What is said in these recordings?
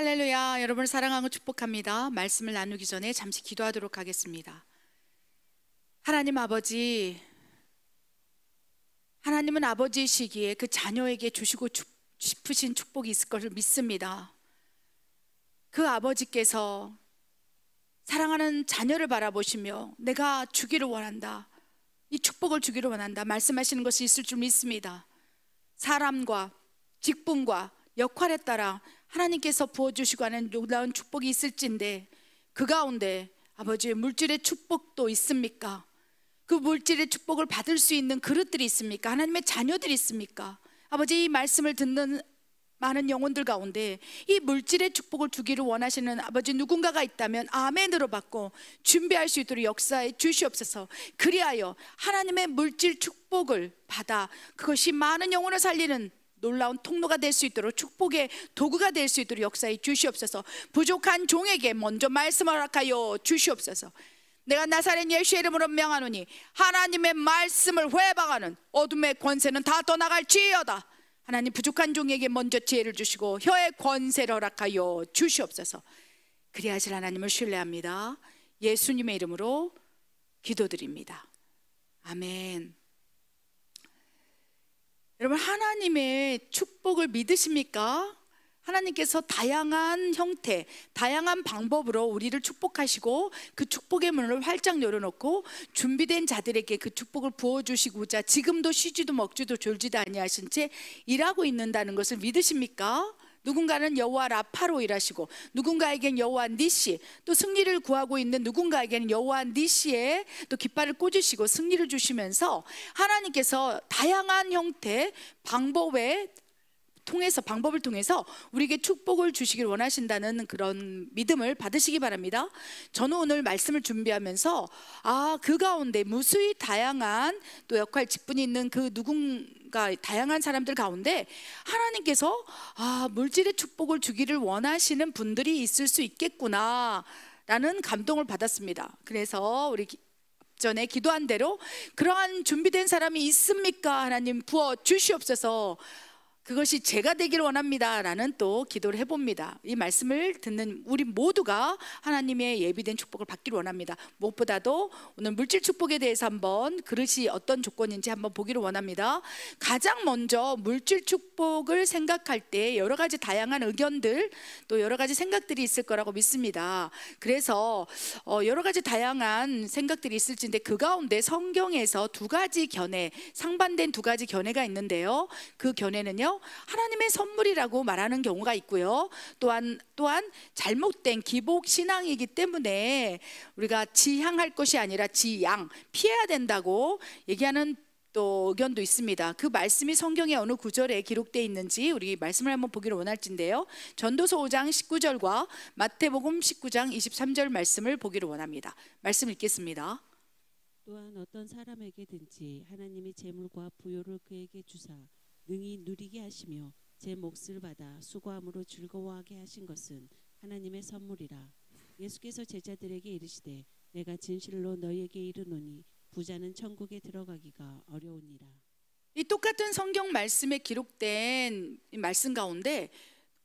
할렐루야. 여러분을 사랑하고 축복합니다. 말씀을 나누기 전에 잠시 기도하도록 하겠습니다. 하나님 아버지, 하나님은 아버지이시기에 그 자녀에게 주시고 싶으신 축복이 있을 것을 믿습니다. 그 아버지께서 사랑하는 자녀를 바라보시며 내가 주기를 원한다, 이 축복을 주기를 원한다 말씀하시는 것이 있을 줄 믿습니다. 사람과 직분과 역할에 따라 하나님께서 부어주시고 하는 놀라운 축복이 있을진데, 그 가운데 아버지의 물질의 축복도 있습니까? 그 물질의 축복을 받을 수 있는 그릇들이 있습니까? 하나님의 자녀들이 있습니까? 아버지, 이 말씀을 듣는 많은 영혼들 가운데 이 물질의 축복을 주기를 원하시는 아버지 누군가가 있다면 아멘으로 받고 준비할 수 있도록 역사해 주시옵소서. 그리하여 하나님의 물질 축복을 받아 그것이 많은 영혼을 살리는 놀라운 통로가 될 수 있도록, 축복의 도구가 될 수 있도록 역사해 주시옵소서. 부족한 종에게 먼저 말씀을 허락하여 주시옵소서. 내가 나사렛 예수의 이름으로 명하노니 하나님의 말씀을 회방하는 어둠의 권세는 다 떠나갈지어다. 하나님, 부족한 종에게 먼저 지혜를 주시고 혀의 권세를 허락하여 주시옵소서. 그리하실 하나님을 신뢰합니다. 예수님의 이름으로 기도드립니다. 아멘. 여러분, 하나님의 축복을 믿으십니까? 하나님께서 다양한 형태, 다양한 방법으로 우리를 축복하시고 그 축복의 문을 활짝 열어놓고 준비된 자들에게 그 축복을 부어주시고자 지금도 쉬지도 먹지도 졸지도 아니하신 채 일하고 있는다는 것을 믿으십니까? 누군가는 여호와 라파로 일하시고 누군가에겐 여호와 니시, 또 승리를 구하고 있는 누군가에게는 여호와 니시에 또 깃발을 꽂으시고 승리를 주시면서 하나님께서 다양한 형태, 방법을 통해서 우리에게 축복을 주시길 원하신다는 그런 믿음을 받으시기 바랍니다. 저는 오늘 말씀을 준비하면서 그 가운데 무수히 다양한 또 역할, 직분이 있는 그 누군가 다양한 사람들 가운데 하나님께서 물질의 축복을 주기를 원하시는 분들이 있을 수 있겠구나 라는 감동을 받았습니다. 그래서 우리 전에 기도한 대로 그러한 준비된 사람이 있습니까? 하나님 부어 주시옵소서. 그것이 제가 되기를 원합니다 라는 또 기도를 해봅니다. 이 말씀을 듣는 우리 모두가 하나님의 예비된 축복을 받기를 원합니다. 무엇보다도 오늘 물질 축복에 대해서 한번 그릇이 어떤 조건인지 한번 보기를 원합니다. 가장 먼저 물질 축복을 생각할 때 여러 가지 다양한 의견들, 또 여러 가지 생각들이 있을 거라고 믿습니다. 그래서 여러 가지 다양한 생각들이 있을진데 그 가운데 성경에서 두 가지 견해, 상반된 두 가지 견해가 있는데요. 그 견해는요, 하나님의 선물이라고 말하는 경우가 있고요. 또한 잘못된 기복 신앙이기 때문에 우리가 지향할 것이 아니라 지양, 피해야 된다고 얘기하는 또 의견도 있습니다. 그 말씀이 성경의 어느 구절에 기록되어 있는지 우리 말씀을 한번 보기를 원할진데요. 전도서 5장 19절과 마태복음 19장 23절 말씀을 보기를 원합니다. 말씀 읽겠습니다. 또한 어떤 사람에게든지 하나님이 재물과 부요를 그에게 주사 능히 누리게 하시며 제 몫을 받아 수고함으로 즐거워하게 하신 것은 하나님의 선물이라. 예수께서 제자들에게 이르시되 내가 진실로 너희에게 이르노니 부자는 천국에 들어가기가 어려우니라. 이 똑같은 성경 말씀에 기록된 이 말씀 가운데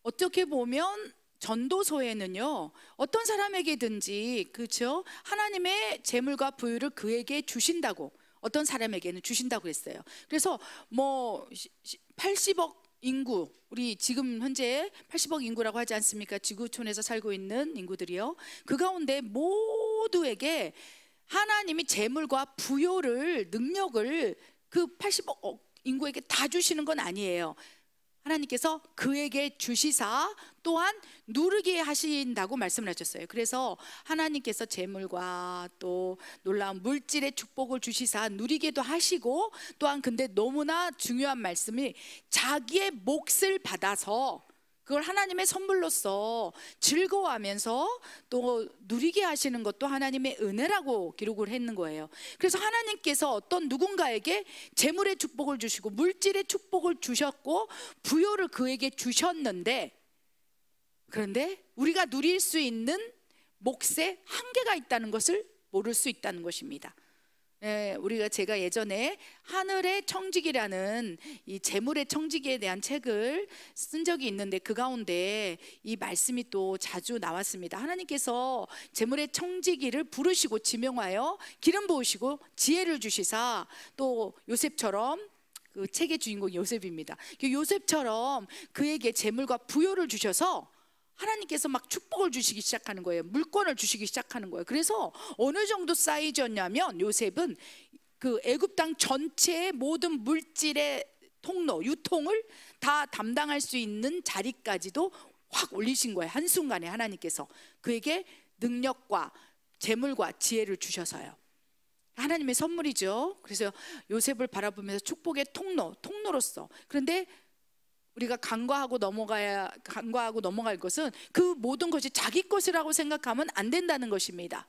어떻게 보면 전도서에는요, 어떤 사람에게든지, 그렇죠, 하나님의 재물과 부유를 그에게 주신다고, 어떤 사람에게는 주신다고 했어요. 그래서 80억 인구, 우리 지금 현재 80억 인구라고 하지 않습니까? 지구촌에서 살고 있는 인구들이요. 그 가운데 모두에게 하나님이 재물과 부요를, 능력을 그 80억 인구에게 다 주시는 건 아니에요. 하나님께서 그에게 주시사 또한 누리게 하신다고 말씀을 하셨어요. 그래서 하나님께서 재물과 또 놀라운 물질의 축복을 주시사 누리게도 하시고, 또한 근데 너무나 중요한 말씀이 자기의 몫을 받아서 그걸 하나님의 선물로서 즐거워하면서 또 누리게 하시는 것도 하나님의 은혜라고 기록을 했는 거예요. 그래서 하나님께서 어떤 누군가에게 재물의 축복을 주시고 물질의 축복을 주셨고 부요를 그에게 주셨는데, 그런데 우리가 누릴 수 있는 몫에 한계가 있다는 것을 모를 수 있다는 것입니다. 제가 예전에 하늘의 청지기라는 이 재물의 청지기에 대한 책을 쓴 적이 있는데 그 가운데 이 말씀이 또 자주 나왔습니다. 하나님께서 재물의 청지기를 부르시고 지명하여 기름 부으시고 지혜를 주시사, 또 요셉처럼, 그 책의 주인공 요셉입니다. 요셉처럼 그에게 재물과 부요를 주셔서 하나님께서 막 축복을 주시기 시작하는 거예요. 물권을 주시기 시작하는 거예요. 그래서 어느 정도 사이즈였냐면 요셉은 그 애굽 땅 전체의 모든 물질의 통로, 유통을 다 담당할 수 있는 자리까지도 확 올리신 거예요. 한순간에 하나님께서 그에게 능력과 재물과 지혜를 주셔서요. 하나님의 선물이죠. 그래서 요셉을 바라보면서 축복의 통로로서. 그런데 우리가 간과하고 넘어갈 것은 그 모든 것이 자기 것이라고 생각하면 안 된다는 것입니다.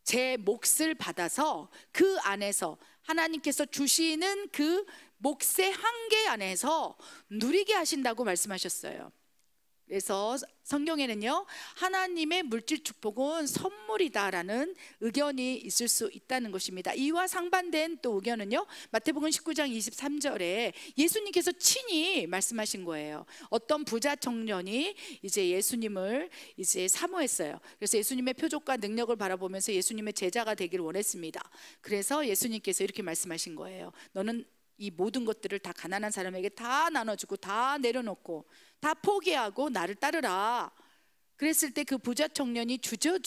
제 몫을 받아서 그 안에서 하나님께서 주시는 그 몫의 한계 안에서 누리게 하신다고 말씀하셨어요. 그래서 성경에는요, 하나님의 물질 축복은 선물이다라는 의견이 있을 수 있다는 것입니다. 이와 상반된 또 의견은요, 마태복음 19장 23절에 예수님께서 친히 말씀하신 거예요. 어떤 부자 청년이 이제 예수님을 이제 사모했어요. 그래서 예수님의 표적과 능력을 바라보면서 예수님의 제자가 되기를 원했습니다. 그래서 예수님께서 이렇게 말씀하신 거예요. 너는 이 모든 것들을 다 가난한 사람에게 다 나눠주고 다 내려놓고 다 포기하고 나를 따르라. 그랬을 때 그 부자 청년이 주저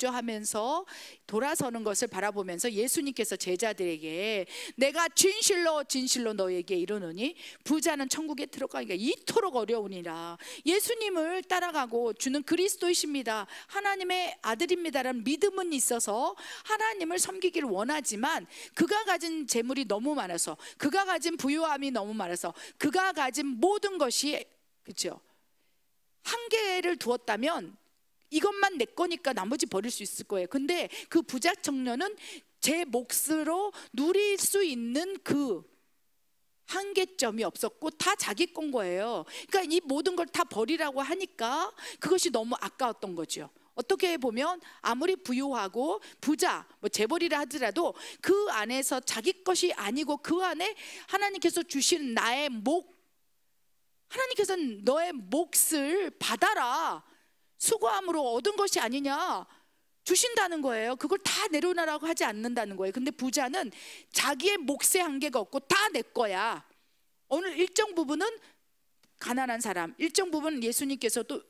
하면서 돌아서는 것을 바라보면서 예수님께서 제자들에게 내가 진실로 너에게 이르노니 부자는 천국에 들어가기가 이토록 어려우니라. 예수님을 따라가고 주는 그리스도이십니다, 하나님의 아들입니다라는 믿음은 있어서 하나님을 섬기기를 원하지만 그가 가진 재물이 너무 많아서, 그가 가진 부유함이 너무 많아서, 그가 가진 모든 것이, 그렇죠, 한계를 두었다면 이것만 내 거니까 나머지 버릴 수 있을 거예요. 근데 그 부자 청년은 제 몫으로 누릴 수 있는 그 한계점이 없었고 다 자기 건 거예요. 그러니까 이 모든 걸 다 버리라고 하니까 그것이 너무 아까웠던 거죠. 어떻게 보면 아무리 부유하고 부자, 재벌이라 하더라도 그 안에서 자기 것이 아니고 그 안에 하나님께서 주신 나의 하나님께서는 너의 몫을 받아라, 수고함으로 얻은 것이 아니냐 주신다는 거예요. 그걸 다 내려놔라고 하지 않는다는 거예요. 근데 부자는 자기의 몫의 한계가 없고 다 내 거야. 어느 일정 부분은 가난한 사람, 일정 부분은 예수님께서도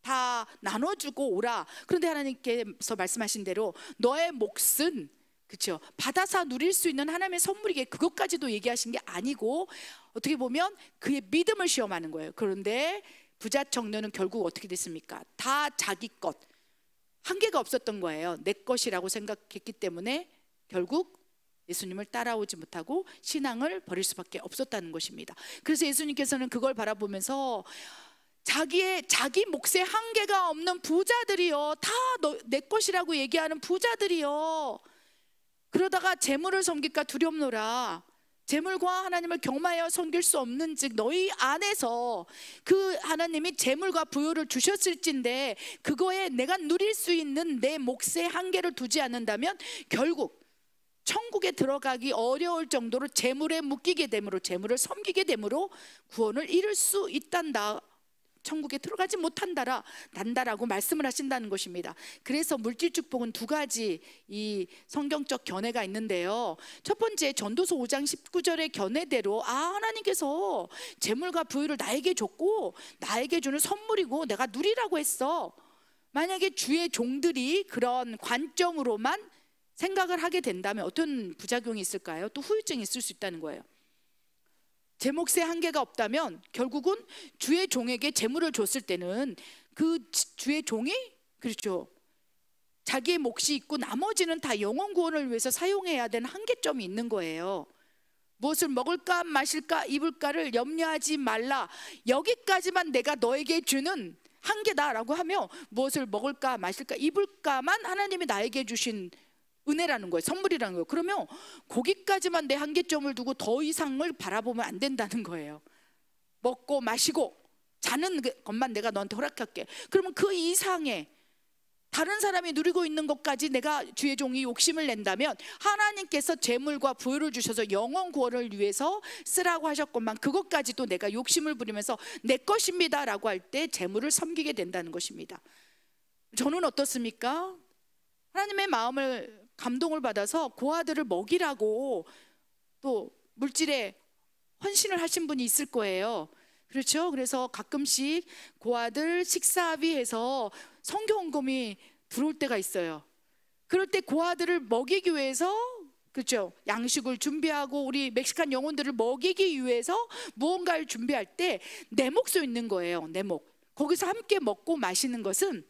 다 나눠주고 오라. 그런데 하나님께서 말씀하신 대로 너의 몫은, 그렇죠, 받아서 누릴 수 있는 하나님의 선물이기에 그것까지도 얘기하신 게 아니고 어떻게 보면 그의 믿음을 시험하는 거예요. 그런데 부자 청년은 결국 어떻게 됐습니까? 다 자기 것, 한계가 없었던 거예요. 내 것이라고 생각했기 때문에 결국 예수님을 따라오지 못하고 신앙을 버릴 수밖에 없었다는 것입니다. 그래서 예수님께서는 그걸 바라보면서 자기 몫의 한계가 없는 부자들이요, 다 내 것이라고 얘기하는 부자들이요, 그러다가 재물을 섬길까 두렵노라. 재물과 하나님을 경마하여 섬길 수 없는 즉 너희 안에서 그 하나님이 재물과 부요를 주셨을진데 그거에 내가 누릴 수 있는 내 몫의 한계를 두지 않는다면 결국 천국에 들어가기 어려울 정도로 재물에 묶이게 됨으로, 재물을 섬기게 됨으로 구원을 잃을 수 있단다, 천국에 들어가지 난다라고 말씀을 하신다는 것입니다. 그래서 물질 축복은 두 가지 이 성경적 견해가 있는데요. 첫 번째, 전도서 5장 19절의 견해대로 하나님께서 재물과 부유를 나에게 줬고 나에게 주는 선물이고 내가 누리라고 했어. 만약에 주의 종들이 그런 관점으로만 생각을 하게 된다면 어떤 부작용이 있을까요? 또 후유증이 있을 수 있다는 거예요. 제 몫의 한계가 없다면 결국은 주의 종에게 재물을 줬을 때는 그 주의 종이, 그렇죠, 자기의 몫이 있고 나머지는 다 영혼 구원을 위해서 사용해야 되는 한계점이 있는 거예요. 무엇을 먹을까 마실까 입을까를 염려하지 말라, 여기까지만 내가 너에게 주는 한계다라고 하며 무엇을 먹을까 마실까 입을까만 하나님이 나에게 주신 은혜라는 거예요. 선물이라는 거예요. 그러면 거기까지만 내 한계점을 두고 더 이상을 바라보면 안 된다는 거예요. 먹고 마시고 자는 것만 내가 너한테 허락할게. 그러면 그 이상의 다른 사람이 누리고 있는 것까지 내가 주의 종이 욕심을 낸다면 하나님께서 재물과 부여를 주셔서 영혼 구원을 위해서 쓰라고 하셨건만 그것까지도 내가 욕심을 부리면서 내 것입니다 라고 할 때 재물을 섬기게 된다는 것입니다. 저는 어떻습니까? 하나님의 마음을 감동을 받아서 고아들을 먹이라고 또 물질에 헌신을 하신 분이 있을 거예요. 그렇죠? 그래서 가끔씩 고아들 식사비에서 성경헌금이 들어올 때가 있어요. 그럴 때 고아들을 먹이기 위해서, 그렇죠, 양식을 준비하고 우리 멕시칸 영혼들을 먹이기 위해서 무언가를 준비할 때 내목소 있는 거예요. 내목. 거기서 함께 먹고 마시는 것은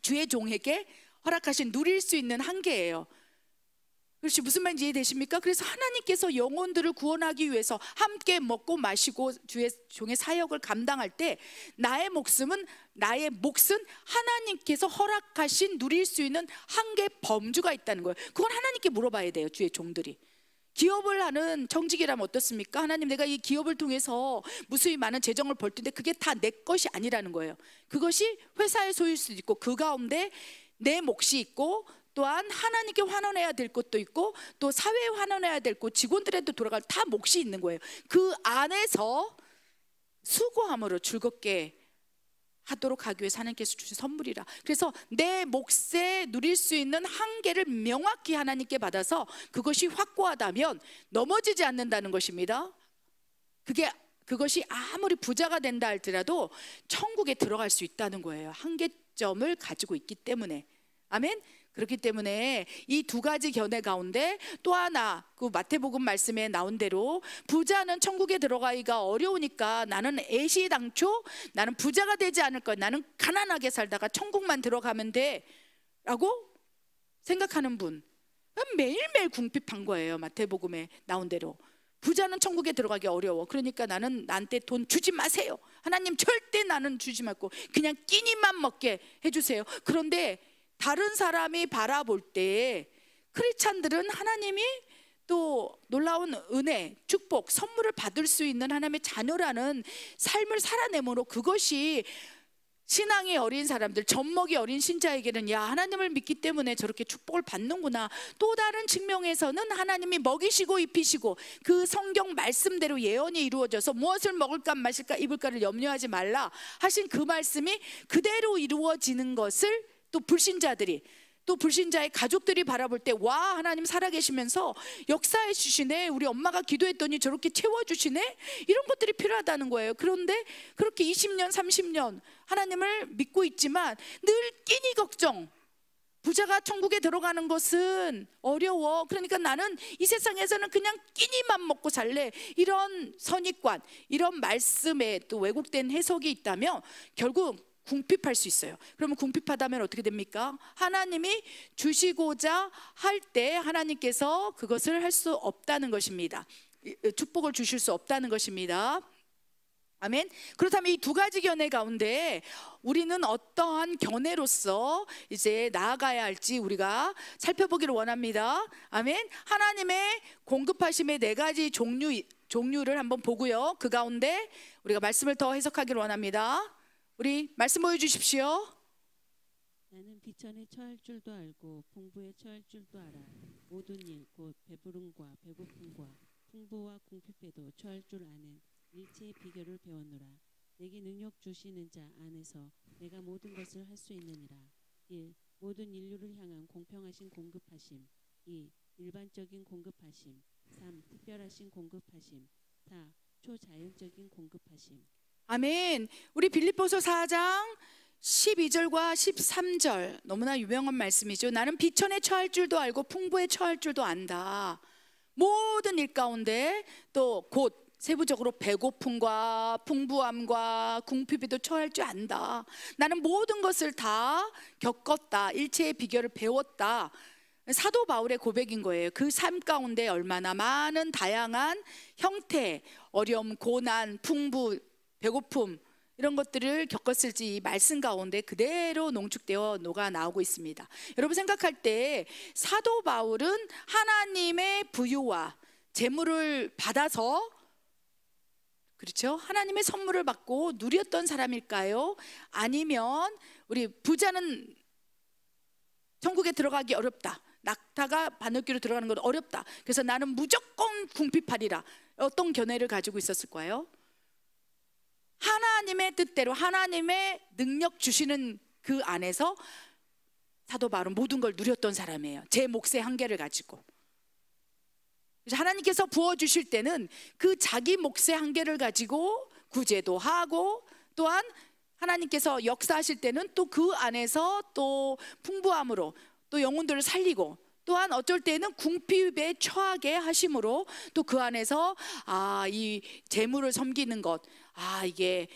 주의 종에게 허락하신 누릴 수 있는 한계예요. 그렇지, 무슨 말인지 이해되십니까? 그래서 하나님께서 영혼들을 구원하기 위해서 함께 먹고 마시고 주의 종의 사역을 감당할 때 나의 몫은 하나님께서 허락하신 누릴 수 있는 한계 범주가 있다는 거예요. 그건 하나님께 물어봐야 돼요. 주의 종들이. 기업을 하는 청직이라면 어떻습니까? 하나님, 내가 이 기업을 통해서 무수히 많은 재정을 벌 텐데 그게 다 내 것이 아니라는 거예요. 그것이 회사의 소유일 수도 있고 그 가운데 내 몫이 있고 또한 하나님께 환원해야 될 것도 있고 또 사회에 환원해야 될 것, 직원들에도 돌아갈 다 몫이 있는 거예요. 그 안에서 수고함으로 즐겁게 하도록 하기 위해서 하나님께서 주신 선물이라. 그래서 내 몫에 누릴 수 있는 한계를 명확히 하나님께 받아서 그것이 확고하다면 넘어지지 않는다는 것입니다. 그것이 아무리 부자가 된다 할지라도 천국에 들어갈 수 있다는 거예요. 한계점을 가지고 있기 때문에. 아멘. 그렇기 때문에 이 두 가지 견해 가운데 또 하나, 그 마태복음 말씀에 나온 대로 부자는 천국에 들어가기가 어려우니까 나는 애시당초 나는 부자가 되지 않을 거야, 나는 가난하게 살다가 천국만 들어가면 돼 라고 생각하는 분, 매일매일 궁핍한 거예요. 마태복음에 나온 대로 부자는 천국에 들어가기 어려워, 그러니까 나는 나한테 돈 주지 마세요, 하나님 절대 나는 주지 말고 그냥 끼니만 먹게 해주세요. 그런데 다른 사람이 바라볼 때 크리스찬들은 하나님이 또 놀라운 은혜, 축복, 선물을 받을 수 있는 하나님의 자녀라는 삶을 살아내므로 그것이 신앙이 어린 사람들, 젖먹이 어린 신자에게는 야, 하나님을 믿기 때문에 저렇게 축복을 받는구나. 또 다른 측면에서는 하나님이 먹이시고 입히시고 그 성경 말씀대로 예언이 이루어져서 무엇을 먹을까 마실까 입을까를 염려하지 말라 하신 그 말씀이 그대로 이루어지는 것을 또 불신자들이, 또 불신자의 가족들이 바라볼 때 와, 하나님 살아계시면서 역사해 주시네, 우리 엄마가 기도했더니 저렇게 채워주시네, 이런 것들이 필요하다는 거예요. 그런데 그렇게 20년 30년 하나님을 믿고 있지만 늘 끼니 걱정, 부자가 천국에 들어가는 것은 어려워, 그러니까 나는 이 세상에서는 그냥 끼니만 먹고 살래, 이런 선입관, 이런 말씀에 또 왜곡된 해석이 있다면 결국 궁핍할 수 있어요. 그러면 궁핍하다면 어떻게 됩니까? 하나님이 주시고자 할 때 하나님께서 그것을 할 수 없다는 것입니다. 축복을 주실 수 없다는 것입니다. 아멘. 그렇다면 이 두 가지 견해 가운데 우리는 어떠한 견해로서 이제 나아가야 할지 우리가 살펴보기를 원합니다. 아멘. 하나님의 공급하심의 네 가지 종류를 한번 보고요, 그 가운데 우리가 말씀을 더 해석하기를 원합니다. 우리 말씀 보여주십시오. 나는 비천에 처할 줄도 알고 풍부에 처할 줄도 알아. 모든 일 곧 배부름과 배고픔과 풍부와 궁핍에도 처할 줄 아는 일체의 비결을 배웠노라. 내게 능력 주시는 자 안에서 내가 모든 것을 할 수 있느니라. 1. 모든 인류를 향한 공평하신 공급하심. 2. 일반적인 공급하심. 3. 특별하신 공급하심. 4. 초자연적인 공급하심. 아멘. 우리 빌립보서 4장 12절과 13절 너무나 유명한 말씀이죠. 나는 비천에 처할 줄도 알고 풍부에 처할 줄도 안다. 모든 일 가운데 또 곧 세부적으로 배고픔과 풍부함과 궁핍에도 처할 줄 안다. 나는 모든 것을 다 겪었다. 일체의 비결을 배웠다. 사도 바울의 고백인 거예요. 그 삶 가운데 얼마나 많은 다양한 형태, 어려움, 고난, 풍부, 배고픔 이런 것들을 겪었을지 이 말씀 가운데 그대로 농축되어 녹아 나오고 있습니다. 여러분 생각할 때 사도 바울은 하나님의 부유와 재물을 받아서, 그렇죠, 하나님의 선물을 받고 누렸던 사람일까요? 아니면 우리 부자는 천국에 들어가기 어렵다. 낙타가 바늘귀로 들어가는 건 어렵다. 그래서 나는 무조건 궁핍하리라. 어떤 견해를 가지고 있었을 거예요? 하나님의 뜻대로 하나님의 능력 주시는 그 안에서 사도 바울은 모든 걸 누렸던 사람이에요. 제 몫의 한계를 가지고. 그래서 하나님께서 부어주실 때는 그 자기 몫의 한계를 가지고 구제도 하고, 또한 하나님께서 역사하실 때는 또 그 안에서 또 풍부함으로 또 영혼들을 살리고, 또한 어쩔 때는 궁핍에 처하게 하심으로 또 그 안에서 이 재물을 섬기는 것, 이게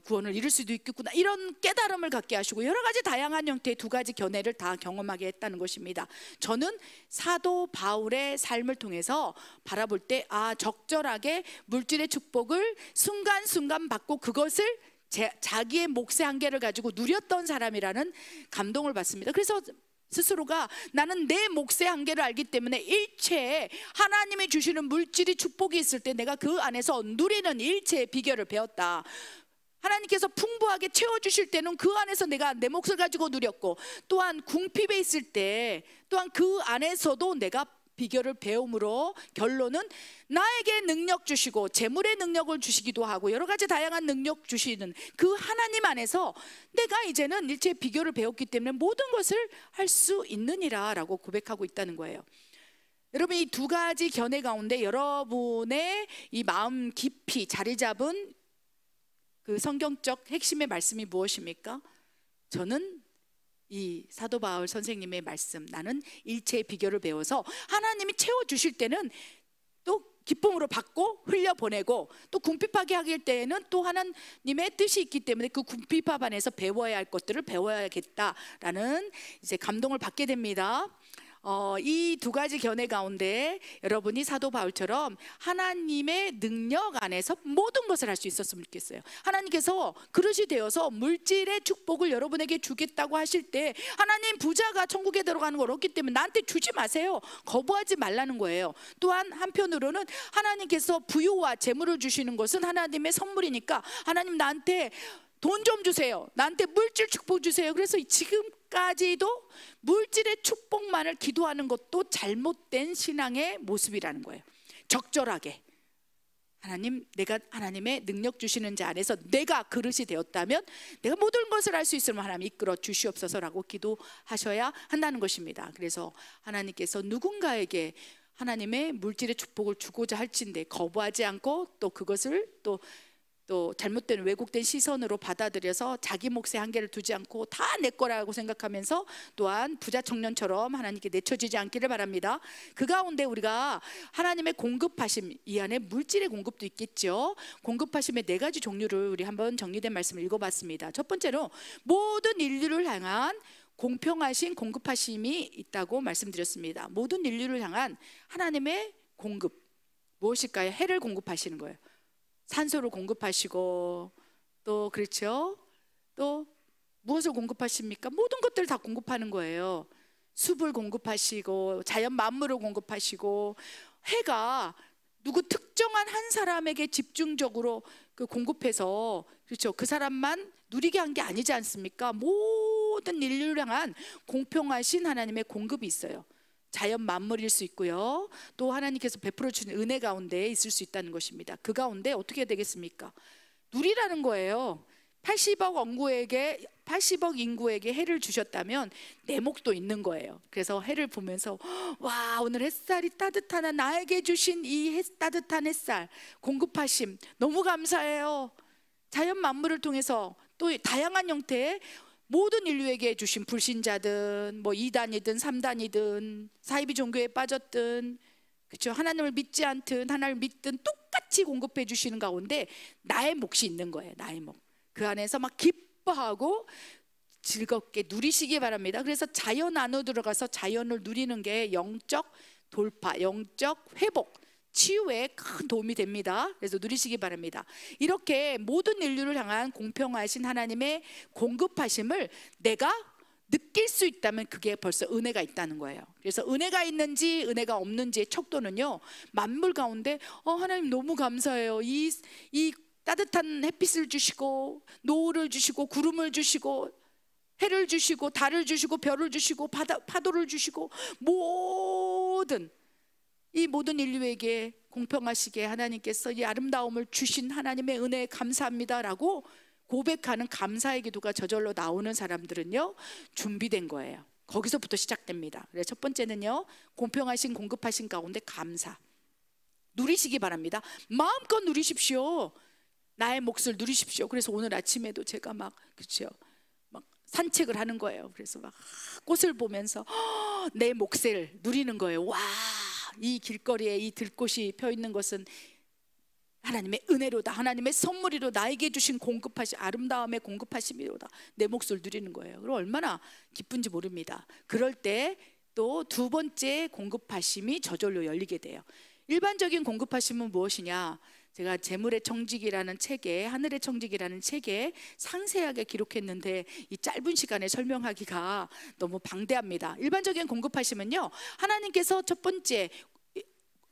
구원을 이룰 수도 있겠구나, 이런 깨달음을 갖게 하시고 여러 가지 다양한 형태의 두 가지 견해를 다 경험하게 했다는 것입니다. 저는 사도 바울의 삶을 통해서 바라볼 때 적절하게 물질의 축복을 순간순간 받고 그것을 자기의 몫의 한계를 가지고 누렸던 사람이라는 감동을 받습니다. 그래서 스스로가 나는 내 몫의 한계를 알기 때문에 일체에 하나님이 주시는 물질이 축복이 있을 때 내가 그 안에서 누리는 일체의 비결을 배웠다. 하나님께서 풍부하게 채워주실 때는 그 안에서 내가 내 몫을 가지고 누렸고, 또한 궁핍에 있을 때 또한 그 안에서도 내가 비결을 배움으로 결론은 나에게 능력 주시고 재물의 능력을 주시기도 하고 여러 가지 다양한 능력 주시는 그 하나님 안에서 내가 이제는 일체의 비결을 배웠기 때문에 모든 것을 할 수 있느니라 라고 고백하고 있다는 거예요. 여러분, 이 두 가지 견해 가운데 여러분의 이 마음 깊이 자리 잡은 그 성경적 핵심의 말씀이 무엇입니까? 저는 이 사도 바울 선생님의 말씀, 나는 일체의 비결을 배워서 하나님이 채워주실 때는 또 기쁨으로 받고 흘려보내고, 또 궁핍하게 하길 때에는 또 하나님의 뜻이 있기 때문에 그 궁핍함 안에서 배워야 할 것들을 배워야겠다라는 이제 감동을 받게 됩니다. 이 두 가지 견해 가운데 여러분이 사도 바울처럼 하나님의 능력 안에서 모든 것을 할 수 있었으면 좋겠어요. 하나님께서 그릇이 되어서 물질의 축복을 여러분에게 주겠다고 하실 때, 하나님 부자가 천국에 들어가는 거 어렵기 때문에 나한테 주지 마세요, 거부하지 말라는 거예요. 또한 한편으로는 하나님께서 부유와 재물을 주시는 것은 하나님의 선물이니까 하나님 나한테 돈 좀 주세요, 나한테 물질 축복 주세요. 그래서 지금까지도 물질의 축복만을 기도하는 것도 잘못된 신앙의 모습이라는 거예요. 적절하게 하나님, 내가 하나님의 능력 주시는 자 안에서 내가 그릇이 되었다면 내가 모든 것을 할 수 있으면 하나님 이끌어 주시옵소서라고 기도하셔야 한다는 것입니다. 그래서 하나님께서 누군가에게 하나님의 물질의 축복을 주고자 할진데 거부하지 않고 또 그것을 또 잘못된 왜곡된 시선으로 받아들여서 자기 몫의 한계를 두지 않고 다 내 거라고 생각하면서 또한 부자 청년처럼 하나님께 내쳐지지 않기를 바랍니다. 그 가운데 우리가 하나님의 공급하심, 이 안에 물질의 공급도 있겠죠. 공급하심의 네 가지 종류를 우리 한번 정리된 말씀을 읽어봤습니다. 첫 번째로 모든 인류를 향한 공평하신 공급하심이 있다고 말씀드렸습니다. 모든 인류를 향한 하나님의 공급, 무엇일까요? 해를 공급하시는 거예요. 산소를 공급하시고, 또 그렇죠, 또 무엇을 공급하십니까? 모든 것들을 다 공급하는 거예요. 숲을 공급하시고 자연 만물을 공급하시고, 해가 누구 특정한 한 사람에게 집중적으로 그 공급해서, 그렇죠, 그 사람만 누리게 한 게 아니지 않습니까? 모든 인류를 향한 공평하신 하나님의 공급이 있어요. 자연 만물일 수 있고요, 또 하나님께서 베풀어 주신 은혜 가운데 있을 수 있다는 것입니다. 그 가운데 어떻게 해야 되겠습니까? 누리라는 거예요. 80억 인구에게 해를 주셨다면 내 몫도 있는 거예요. 그래서 해를 보면서 와, 오늘 햇살이 따뜻하나, 나에게 주신 이 따뜻한 햇살 공급하심 너무 감사해요. 자연 만물을 통해서 또 다양한 형태의 모든 인류에게 주신, 불신자든 뭐 2단이든 3단이든 사이비 종교에 빠졌든, 그렇죠, 하나님을 믿지 않든 하나님을 믿든 똑같이 공급해 주시는 가운데 나의 몫이 있는 거예요. 나의 몫. 그 안에서 막 기뻐하고 즐겁게 누리시기 바랍니다. 그래서 자연 안으로 들어가서 자연을 누리는 게 영적 돌파, 영적 회복, 치유에 큰 도움이 됩니다. 그래서 누리시기 바랍니다. 이렇게 모든 인류를 향한 공평하신 하나님의 공급하심을 내가 느낄 수 있다면 그게 벌써 은혜가 있다는 거예요. 그래서 은혜가 있는지 은혜가 없는지의 척도는요, 만물 가운데 하나님 너무 감사해요. 이 따뜻한 햇빛을 주시고 노을을 주시고 구름을 주시고 해를 주시고 달을 주시고 별을 주시고 파도를 주시고 모든 이 모든 인류에게 공평하시게 하나님께서 이 아름다움을 주신 하나님의 은혜에 감사합니다라고 고백하는 감사의 기도가 저절로 나오는 사람들은요, 준비된 거예요. 거기서부터 시작됩니다. 그래서 첫 번째는요, 공평하신 공급하신 가운데 감사 누리시기 바랍니다. 마음껏 누리십시오. 나의 몫을 누리십시오. 그래서 오늘 아침에도 제가 막 산책을 하는 거예요. 그래서 막 꽃을 보면서 내 몫을 누리는 거예요. 와, 이 길거리에 이 들꽃이 펴 있는 것은 하나님의 은혜로다. 하나님의 선물이로 나에게 주신 공급하신 아름다움의 공급하심이로다. 내 몫을 누리는 거예요. 그럼 얼마나 기쁜지 모릅니다. 그럴 때 또 두 번째 공급하심이 저절로 열리게 돼요. 일반적인 공급하심은 무엇이냐? 제가 재물의 청직이라는 책에, 하늘의 청직이라는 책에 상세하게 기록했는데 이 짧은 시간에 설명하기가 너무 방대합니다. 일반적인 공급하심은요, 하나님께서 첫 번째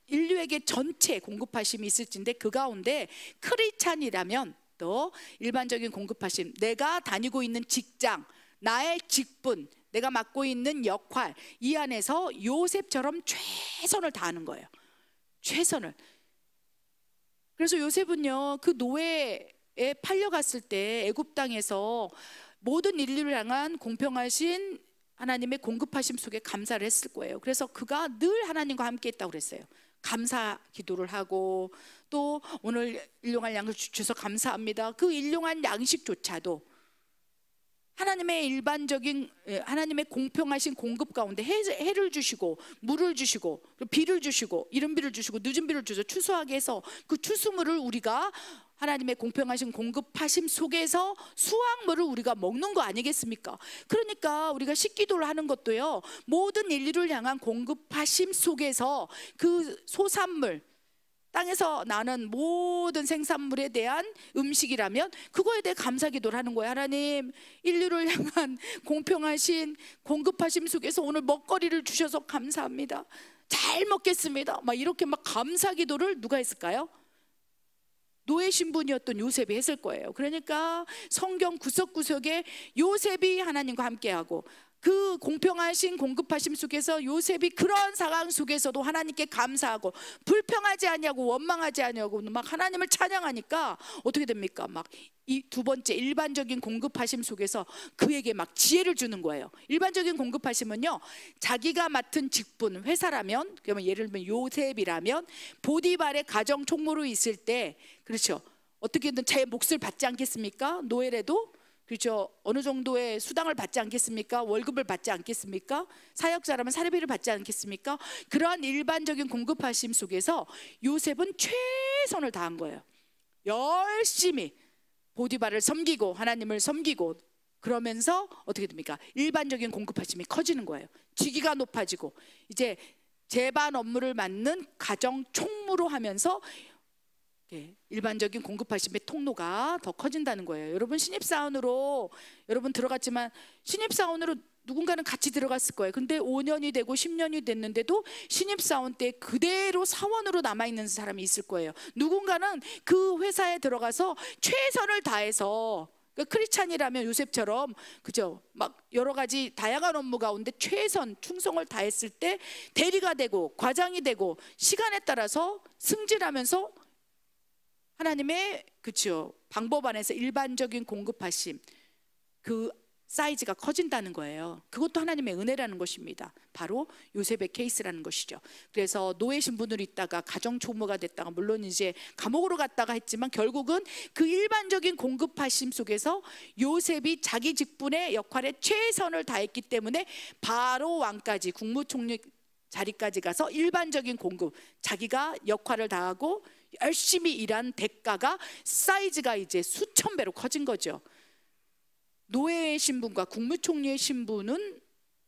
인류에게 전체 공급하심이 있을진데 그 가운데 크리스찬이라면 또 일반적인 공급하심, 내가 다니고 있는 직장, 나의 직분, 내가 맡고 있는 역할, 이 안에서 요셉처럼 최선을 다하는 거예요. 최선을. 그래서 요셉은요, 그 노예에 팔려갔을 때 애굽 땅에서 모든 인류를 향한 공평하신 하나님의 공급하심 속에 감사를 했을 거예요. 그래서 그가 늘 하나님과 함께 했다고 그랬어요. 감사 기도를 하고, 또 오늘 일용할 양을 주셔서 감사합니다. 그 일용한 양식조차도 하나님의 일반적인, 하나님의 공평하신 공급 가운데 해를 주시고 물을 주시고 비를 주시고 이른 비를 주시고 늦은 비를 주셔서 추수하게 해서 그 추수물을 우리가 하나님의 공평하신 공급하심 속에서 수확물을 우리가 먹는 거 아니겠습니까? 그러니까 우리가 식기도를 하는 것도요, 모든 인류를 향한 공급하심 속에서 그 소산물, 땅에서 나는 모든 생산물에 대한 음식이라면 그거에 대해 감사기도를 하는 거예요. 하나님, 인류를 향한 공평하신 공급하심 속에서 오늘 먹거리를 주셔서 감사합니다. 잘 먹겠습니다. 막 이렇게 막 감사기도를 누가 했을까요? 노예 신분이었던 요셉이 했을 거예요. 그러니까 성경 구석구석에 요셉이 하나님과 함께하고 그 공평하신 공급하심 속에서 요셉이 그런 상황 속에서도 하나님께 감사하고 불평하지 않냐고 원망하지 않냐고 막 하나님을 찬양하니까 어떻게 됩니까? 막 이 두 번째 일반적인 공급하심 속에서 그에게 막 지혜를 주는 거예요. 일반적인 공급하심은요, 자기가 맡은 직분, 회사라면, 그러면 예를 들면 요셉이라면 보디발의 가정 총무로 있을 때, 그렇죠, 어떻게든 제 몫을 받지 않겠습니까? 노예라도, 그렇죠, 어느 정도의 수당을 받지 않겠습니까? 월급을 받지 않겠습니까? 사역자라면 사례비를 받지 않겠습니까? 그러한 일반적인 공급하심 속에서 요셉은 최선을 다한 거예요. 열심히 보디발을 섬기고 하나님을 섬기고, 그러면서 어떻게 됩니까? 일반적인 공급하심이 커지는 거예요. 직위가 높아지고 이제 제반 업무를 맡는 가정 총무로 하면서 일반적인 공급하심의 통로가 더 커진다는 거예요. 여러분, 신입사원으로 여러분 들어갔지만 신입사원으로 누군가는 같이 들어갔을 거예요. 근데 5년이 되고 10년이 됐는데도 신입사원 때 그대로 사원으로 남아있는 사람이 있을 거예요. 누군가는 그 회사에 들어가서 최선을 다해서, 그러니까 크리스찬이라면 요셉처럼, 그죠, 막 여러 가지 다양한 업무 가운데 최선 충성을 다했을 때 대리가 되고 과장이 되고 시간에 따라서 승진하면서 하나님의, 그렇죠, 방법 안에서 일반적인 공급하심 그 사이즈가 커진다는 거예요. 그것도 하나님의 은혜라는 것입니다. 바로 요셉의 케이스라는 것이죠. 그래서 노예 신분으로 있다가 가정 총무가 됐다가 물론 이제 감옥으로 갔다가 했지만 결국은 그 일반적인 공급하심 속에서 요셉이 자기 직분의 역할에 최선을 다했기 때문에 바로 왕까지, 국무총리 자리까지 가서 일반적인 공급, 자기가 역할을 다하고 열심히 일한 대가가 사이즈가 이제 수천 배로 커진 거죠. 노예의 신분과 국무총리의 신분은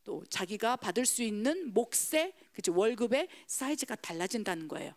또 자기가 받을 수 있는 몫의, 그죠, 월급의 사이즈가 달라진다는 거예요.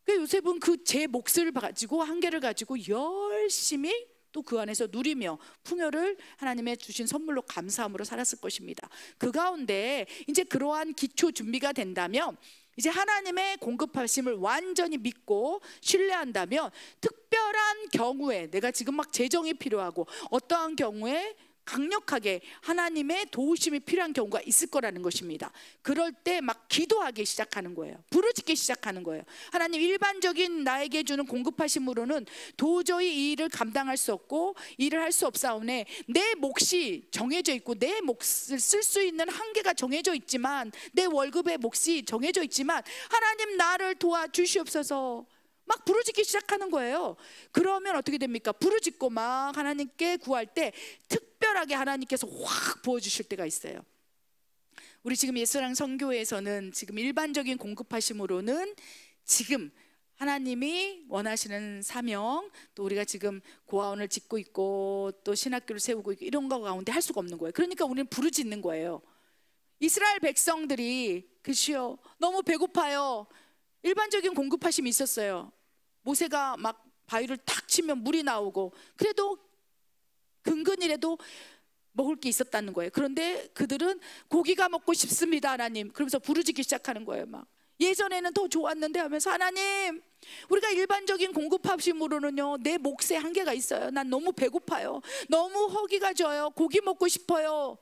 그러니까 요셉은 그 제 몫을 가지고, 한계를 가지고 열심히 또 그 안에서 누리며 풍요를 하나님의 주신 선물로 감사함으로 살았을 것입니다. 그 가운데 이제 그러한 기초 준비가 된다면, 이제 하나님의 공급하심을 완전히 믿고 신뢰한다면 특별한 경우에, 내가 지금 막 재정이 필요하고 어떠한 경우에 강력하게 하나님의 도우심이 필요한 경우가 있을 거라는 것입니다. 그럴 때 막 기도하기 시작하는 거예요. 부르짖기 시작하는 거예요. 하나님, 일반적인 나에게 주는 공급하심으로는 도저히 이 일을 감당할 수 없고 일을 할 수 없사오니 내 몫이 정해져 있고 내 몫을 쓸 수 있는 한계가 정해져 있지만, 내 월급의 몫이 정해져 있지만 하나님 나를 도와주시옵소서. 막 부르짖기 시작하는 거예요. 그러면 어떻게 됩니까? 부르짖고 막 하나님께 구할 때 특별하게 하나님께서 확 부어주실 때가 있어요. 우리 지금 예수랑 선교회에서는 지금 일반적인 공급하심으로는 지금 하나님이 원하시는 사명, 또 우리가 지금 고아원을 짓고 있고 또 신학교를 세우고 있고 이런 거 가운데 할 수가 없는 거예요. 그러니까 우리는 부르짖는 거예요. 이스라엘 백성들이 그시요, 너무 배고파요. 일반적인 공급하심이 있었어요. 모세가 막 바위를 탁 치면 물이 나오고, 그래도 근근이라도 먹을 게 있었다는 거예요. 그런데 그들은 고기가 먹고 싶습니다, 하나님. 그러면서 부르짖기 시작하는 거예요. 막 예전에는 더 좋았는데 하면서, 하나님, 우리가 일반적인 공급하심으로는요, 내 몫에 한계가 있어요. 난 너무 배고파요. 너무 허기가 져요. 고기 먹고 싶어요.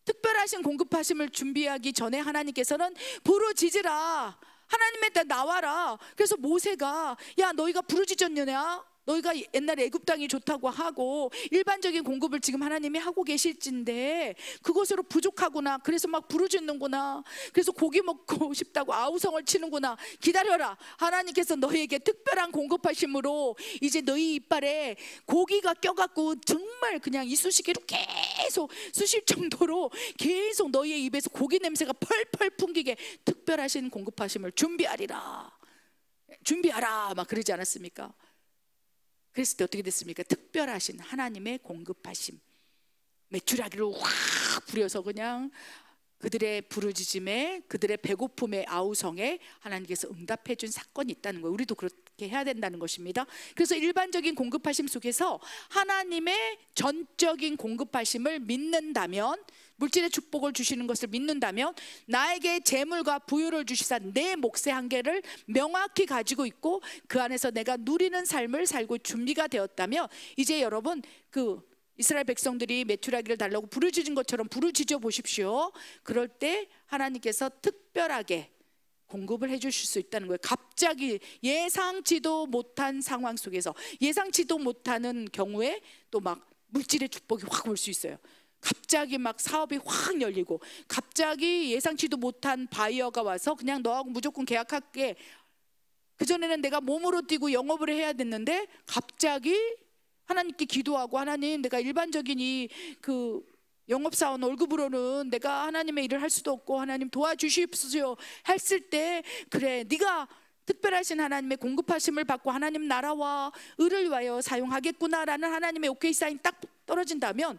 특별하신 공급하심을 준비하기 전에 하나님께서는 부르짖으라, 하나님의 딸 나와라. 그래서 모세가, 야, 너희가 부르짖었느냐? 너희가 옛날에 애굽 땅이 좋다고 하고 일반적인 공급을 지금 하나님이 하고 계실진데 그것으로 부족하구나. 그래서 막 부르짖는구나. 그래서 고기 먹고 싶다고 아우성을 치는구나. 기다려라. 하나님께서 너희에게 특별한 공급하심으로 이제 너희 이빨에 고기가 껴갖고 정말 그냥 이쑤시개로 계속 쑤실 정도로 계속 너희의 입에서 고기 냄새가 펄펄 풍기게 특별하신 공급하심을 준비하리라. 준비하라. 막 그러지 않았습니까? 그랬을 때 어떻게 됐습니까? 특별하신 하나님의 공급하심, 메추라기를 확 부려서 그냥 그들의 부르짖음에, 그들의 배고픔의 아우성에 하나님께서 응답해 준 사건이 있다는 거예요. 우리도 그렇게 해야 된다는 것입니다. 그래서 일반적인 공급하심 속에서 하나님의 전적인 공급하심을 믿는다면, 물질의 축복을 주시는 것을 믿는다면, 나에게 재물과 부유를 주시사 내 몫의 한계를 명확히 가지고 있고 그 안에서 내가 누리는 삶을 살고 준비가 되었다면, 이제 여러분 그 이스라엘 백성들이 메추라기를 달라고 부르짖은 것처럼 부르짖어 보십시오. 그럴 때 하나님께서 특별하게 공급을 해주실 수 있다는 거예요. 갑자기 예상치도 못한 상황 속에서, 예상치도 못하는 경우에 또 막 물질의 축복이 확 올 수 있어요. 갑자기 막 사업이 확 열리고, 갑자기 예상치도 못한 바이어가 와서 그냥 너하고 무조건 계약할게. 그전에는 내가 몸으로 뛰고 영업을 해야 됐는데 갑자기 하나님께 기도하고, 하나님, 내가 일반적인 이 그 영업사원 월급으로는 내가 하나님의 일을 할 수도 없고 하나님 도와주십시오 했을 때, 그래, 네가 특별하신 하나님의 공급하심을 받고 하나님 나라와 의를 위하여 사용하겠구나라는 하나님의 오케이 사인 딱 떨어진다면,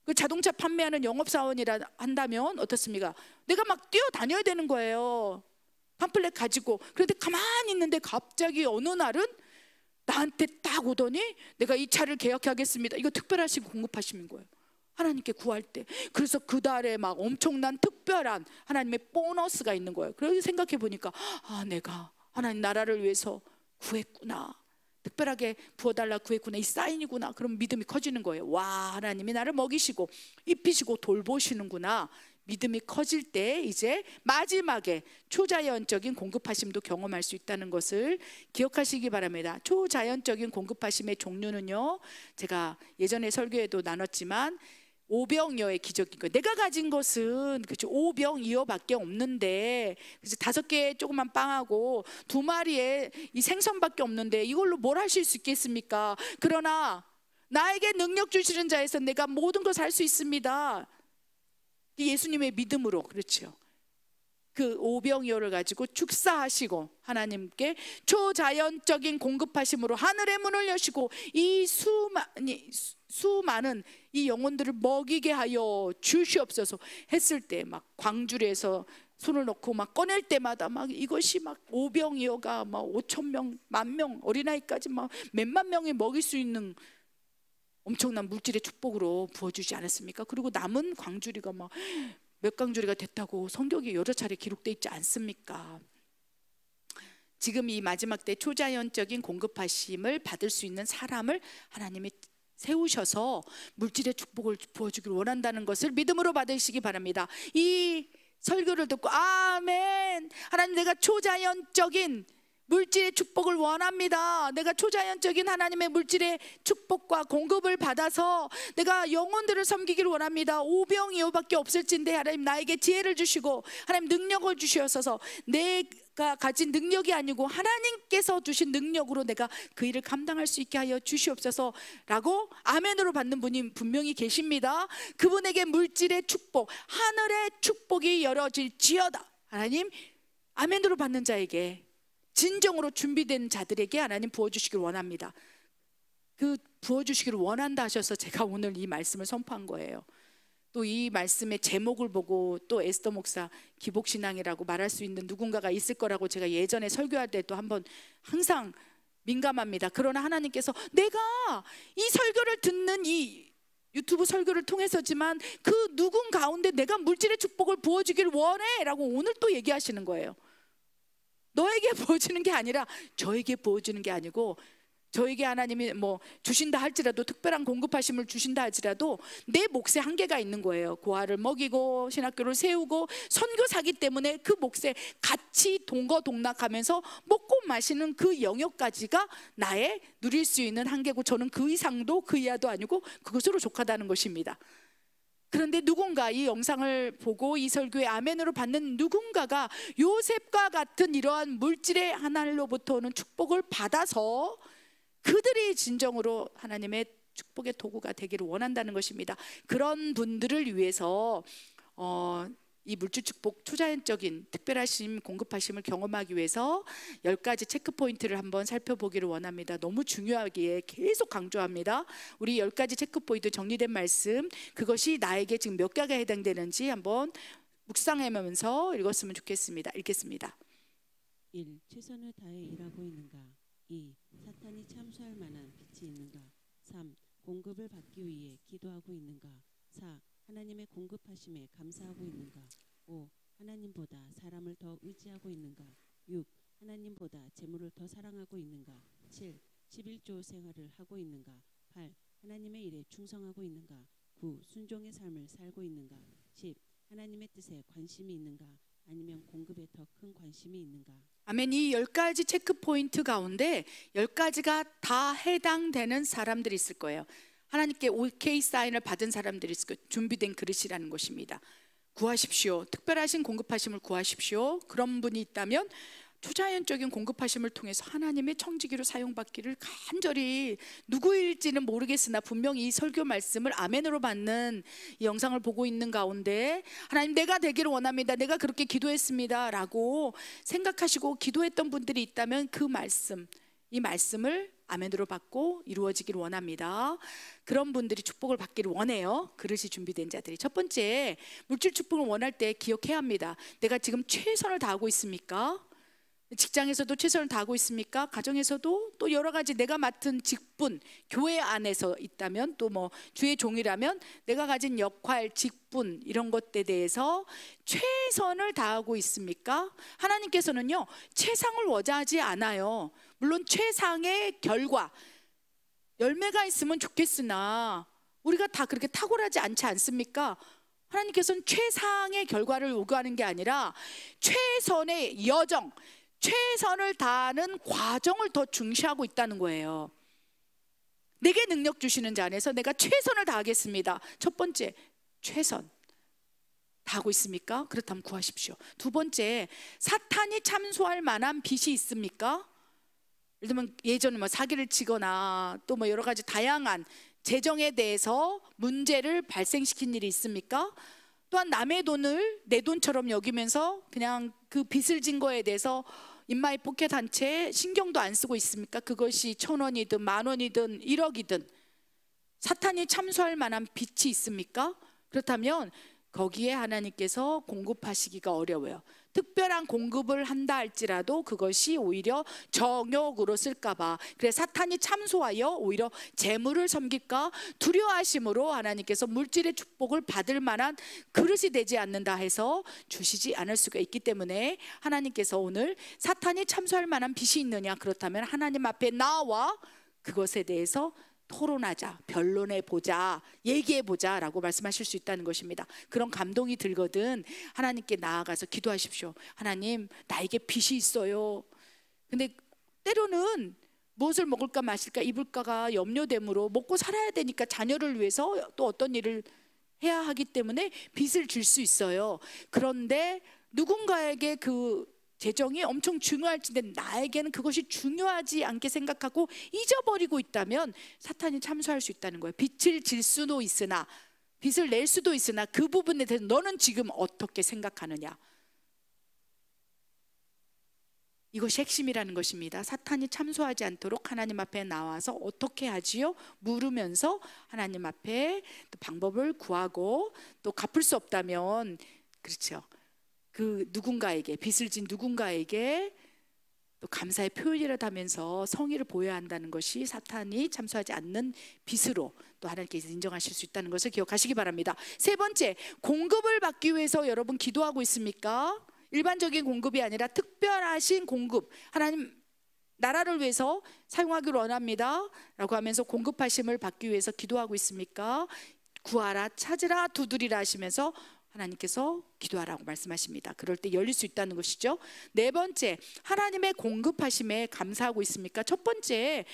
그 자동차 판매하는 영업사원이라 한다면 어떻습니까? 내가 막 뛰어다녀야 되는 거예요. 팜플렛 가지고. 그런데 가만히 있는데 갑자기 어느 날은 나한테 딱 오더니, 내가 이 차를 계약하겠습니다. 이거 특별하신 공급하심인 거예요. 하나님께 구할 때. 그래서 그 달에 막 엄청난 특별한 하나님의 보너스가 있는 거예요. 그래서 생각해 보니까, 아, 내가 하나님 나라를 위해서 구했구나, 특별하게 부어달라 구했구나, 이 사인이구나. 그럼 믿음이 커지는 거예요. 와, 하나님이 나를 먹이시고 입히시고 돌보시는구나. 믿음이 커질 때 이제 마지막에 초자연적인 공급하심도 경험할 수 있다는 것을 기억하시기 바랍니다. 초자연적인 공급하심의 종류는요, 제가 예전에 설교에도 나눴지만 오병이어의 기적인 거예요. 내가 가진 것은 그렇죠, 오병이어밖에 없는데, 그래서 5개의 조그만 빵하고 2마리의 이 생선밖에 없는데 이걸로 뭘 하실 수 있겠습니까? 그러나 나에게 능력 주시는 자에서 내가 모든 것을 할 수 있습니다. 예수님의 믿음으로, 그렇죠, 그 오병이어를 가지고 축사하시고 하나님께 초자연적인 공급하심으로 하늘의 문을 여시고 이 수많은 이 영혼들을 먹이게 하여 주시옵소서 했을 때, 막 광주리에서 손을 넣고 막 꺼낼 때마다 막 이것이 막 오병이어가 막 5,000명, 10,000명, 어린아이까지 막 몇만 명이 먹일 수 있는 엄청난 물질의 축복으로 부어주지 않았습니까? 그리고 남은 광주리가 막 몇 광주리가 됐다고 성경에 여러 차례 기록되어 있지 않습니까? 지금 이 마지막 때 초자연적인 공급하심을 받을 수 있는 사람을 하나님이 세우셔서 물질의 축복을 부어주기를 원한다는 것을 믿음으로 받으시기 바랍니다. 이 설교를 듣고 아멘, 하나님 내가 초자연적인 물질의 축복을 원합니다. 내가 초자연적인 하나님의 물질의 축복과 공급을 받아서 내가 영혼들을 섬기기를 원합니다. 오병이어밖에 없을진데 하나님 나에게 지혜를 주시고 하나님 능력을 주시옵소서. 내가 가진 능력이 아니고 하나님께서 주신 능력으로 내가 그 일을 감당할 수 있게 하여 주시옵소서 라고 아멘으로 받는 분이 분명히 계십니다. 그분에게 물질의 축복, 하늘의 축복이 열어질지어다. 하나님 아멘으로 받는 자에게, 진정으로 준비된 자들에게 하나님 부어주시길 원합니다. 그 부어주시기를 원한다 하셔서 제가 오늘 이 말씀을 선포한 거예요. 또 이 말씀의 제목을 보고 또 에스더 목사 기복신앙이라고 말할 수 있는 누군가가 있을 거라고 제가 예전에 설교할 때 또 한번 항상 민감합니다. 그러나 하나님께서 내가 이 설교를 듣는 이 유튜브 설교를 통해서지만 그 누군 가운데 내가 물질의 축복을 부어주기를 원해 라고 오늘 또 얘기하시는 거예요. 너에게 부어주는 게 아니라 저에게 부어주는 게 아니고, 저에게 하나님이 뭐 주신다 할지라도, 특별한 공급하심을 주신다 할지라도 내 몫에 한계가 있는 거예요. 고아를 먹이고 신학교를 세우고 선교사기 때문에 그 몫에 같이 동거동락하면서 먹고 마시는 그 영역까지가 나의 누릴 수 있는 한계고, 저는 그 이상도 그 이하도 아니고 그것으로 족하다는 것입니다. 그런데 누군가 이 영상을 보고 이 설교에 아멘으로 받는 누군가가 요셉과 같은 이러한 물질의 하늘로부터 오는 축복을 받아서 그들이 진정으로 하나님의 축복의 도구가 되기를 원한다는 것입니다. 그런 분들을 위해서 이 물질 축복, 초자연적인 특별하심, 공급하심을 경험하기 위해서 10가지 체크포인트를 한번 살펴보기를 원합니다. 너무 중요하기에 계속 강조합니다. 우리 10가지 체크포인트 정리된 말씀, 그것이 나에게 지금 몇 개가 해당되는지 한번 묵상하면서 읽었으면 좋겠습니다. 읽겠습니다. 1. 최선을 다해 일하고 있는가? 2. 사탄이 참수할 만한 빛이 있는가? 3. 공급을 받기 위해 기도하고 있는가? 4. 하나님의 공급하심에 감사하고 있는가? 5. 하나님보다 사람을 더 의지하고 있는가? 6. 하나님보다 재물을 더 사랑하고 있는가? 7. 11조 생활을 하고 있는가? 8. 하나님의 일에 충성하고 있는가? 9. 순종의 삶을 살고 있는가? 10. 하나님의 뜻에 관심이 있는가? 아니면 공급에 더 큰 관심이 있는가? 아멘. 이 10가지 체크포인트 가운데 10가지가 다 해당되는 사람들이 있을 거예요. 하나님께 OK 사인을 받은 사람들이 있을 거예요. 준비된 그릇이라는 것입니다. 구하십시오. 특별하신 공급하심을 구하십시오. 그런 분이 있다면 초자연적인 공급하심을 통해서 하나님의 청지기로 사용받기를 간절히, 누구일지는 모르겠으나 분명히 이 설교 말씀을 아멘으로 받는 이 영상을 보고 있는 가운데 하나님 내가 되기를 원합니다, 내가 그렇게 기도했습니다 라고 생각하시고 기도했던 분들이 있다면 그 말씀, 이 말씀을 아멘으로 받고 이루어지기를 원합니다. 그런 분들이 축복을 받기를 원해요. 그릇이 준비된 자들이. 첫 번째, 물질 축복을 원할 때 기억해야 합니다. 내가 지금 최선을 다하고 있습니까? 직장에서도 최선을 다하고 있습니까? 가정에서도 또 여러 가지 내가 맡은 직분, 교회 안에서 있다면 또 뭐 주의 종이라면 내가 가진 역할, 직분 이런 것에 대해서 최선을 다하고 있습니까? 하나님께서는요 최상을 원하지 않아요. 물론 최상의 결과, 열매가 있으면 좋겠으나 우리가 다 그렇게 탁월하지 않지 않습니까? 하나님께서는 최상의 결과를 요구하는 게 아니라 최선의 여정, 최선을 다하는 과정을 더 중시하고 있다는 거예요. 내게 능력 주시는 자 안에서 내가 최선을 다하겠습니다. 첫 번째, 최선 다하고 있습니까? 그렇다면 구하십시오. 두 번째, 사탄이 참소할 만한 빚이 있습니까? 예를 들면 예전에 뭐 사기를 치거나 또 뭐 여러 가지 다양한 재정에 대해서 문제를 발생시킨 일이 있습니까? 또한 남의 돈을 내 돈처럼 여기면서 그냥 그 빚을 진 거에 대해서 인마이 포켓한 채 신경도 안 쓰고 있습니까? 그것이 1,000원이든 10,000원이든 1억이든 사탄이 참수할 만한 빚이 있습니까? 그렇다면 거기에 하나님께서 공급하시기가 어려워요. 특별한 공급을 한다 할지라도 그것이 오히려 정욕으로 쓸까봐, 그래서 사탄이 참소하여 오히려 재물을 섬길까 두려워하심으로 하나님께서 물질의 축복을 받을 만한 그릇이 되지 않는다 해서 주시지 않을 수가 있기 때문에 하나님께서 오늘 사탄이 참소할 만한 빚이 있느냐, 그렇다면 하나님 앞에 나와 그것에 대해서 토론하자, 변론해 보자, 얘기해 보자 라고 말씀하실 수 있다는 것입니다. 그런 감동이 들거든 하나님께 나아가서 기도하십시오. 하나님, 나에게 빚이 있어요. 근데 때로는 무엇을 먹을까 마실까 입을까가 염려됨으로 먹고 살아야 되니까 자녀를 위해서 또 어떤 일을 해야 하기 때문에 빚을 질 수 있어요. 그런데 누군가에게 그 재정이 엄청 중요할진데 나에게는 그것이 중요하지 않게 생각하고 잊어버리고 있다면 사탄이 참소할 수 있다는 거예요. 빚을 질 수도 있으나, 빚을 낼 수도 있으나 그 부분에 대해서 너는 지금 어떻게 생각하느냐, 이것이 핵심이라는 것입니다. 사탄이 참소하지 않도록 하나님 앞에 나와서 어떻게 하지요? 물으면서 하나님 앞에 또 방법을 구하고, 또 갚을 수 없다면 그렇죠, 그 누군가에게, 빚을 진 누군가에게 또 감사의 표현이라도 하면서 성의를 보여야 한다는 것이 사탄이 참소하지 않는 빚으로 또 하나님께서 인정하실 수 있다는 것을 기억하시기 바랍니다. 세 번째, 공급을 받기 위해서 여러분 기도하고 있습니까? 일반적인 공급이 아니라 특별하신 공급, 하나님 나라를 위해서 사용하기를 원합니다 라고 하면서 공급하심을 받기 위해서 기도하고 있습니까? 구하라, 찾으라, 두드리라 하시면서 하나님께서 기도하라고 말씀하십니다. 그럴 때 열릴 수 있다는 것이죠. 네 번째, 하나님의 공급하심에 감사하고 있습니까? 첫 번째,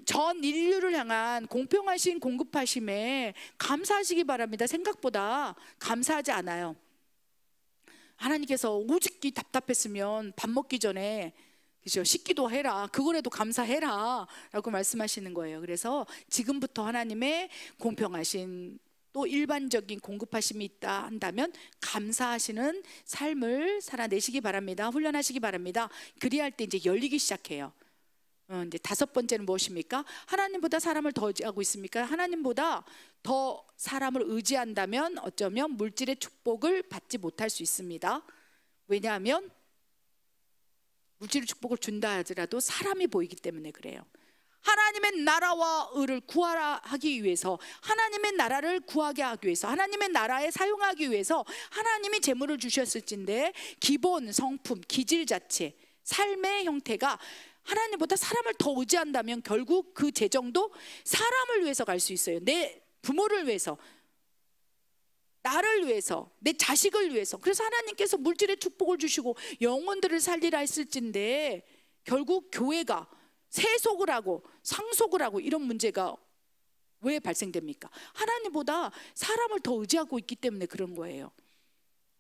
전 인류를 향한 공평하신 공급하심에 감사하시기 바랍니다. 생각보다 감사하지 않아요. 하나님께서 오죽기 답답했으면 밥 먹기 전에 그죠, 씻기도 해라, 그거라도 감사해라 라고 말씀하시는 거예요. 그래서 지금부터 하나님의 공평하신 또 일반적인 공급하심이 있다 한다면 감사하시는 삶을 살아내시기 바랍니다. 훈련하시기 바랍니다. 그리할 때 이제 열리기 시작해요. 이제 다섯 번째는 무엇입니까? 하나님보다 사람을 더 의지하고 있습니까? 하나님보다 더 사람을 의지한다면 어쩌면 물질의 축복을 받지 못할 수 있습니다. 왜냐하면 물질의 축복을 준다 하더라도 사람이 보이기 때문에 그래요. 하나님의 나라와 의를 구하라 하기 위해서, 하나님의 나라를 구하게 하기 위해서, 하나님의 나라에 사용하기 위해서 하나님이 재물을 주셨을진데 기본 성품, 기질 자체, 삶의 형태가 하나님보다 사람을 더 의지한다면 결국 그 재정도 사람을 위해서 갈 수 있어요. 내 부모를 위해서, 나를 위해서, 내 자식을 위해서. 그래서 하나님께서 물질의 축복을 주시고 영혼들을 살리라 했을진데 결국 교회가 세속을 하고 상속을 하고 이런 문제가 왜 발생됩니까? 하나님보다 사람을 더 의지하고 있기 때문에 그런 거예요.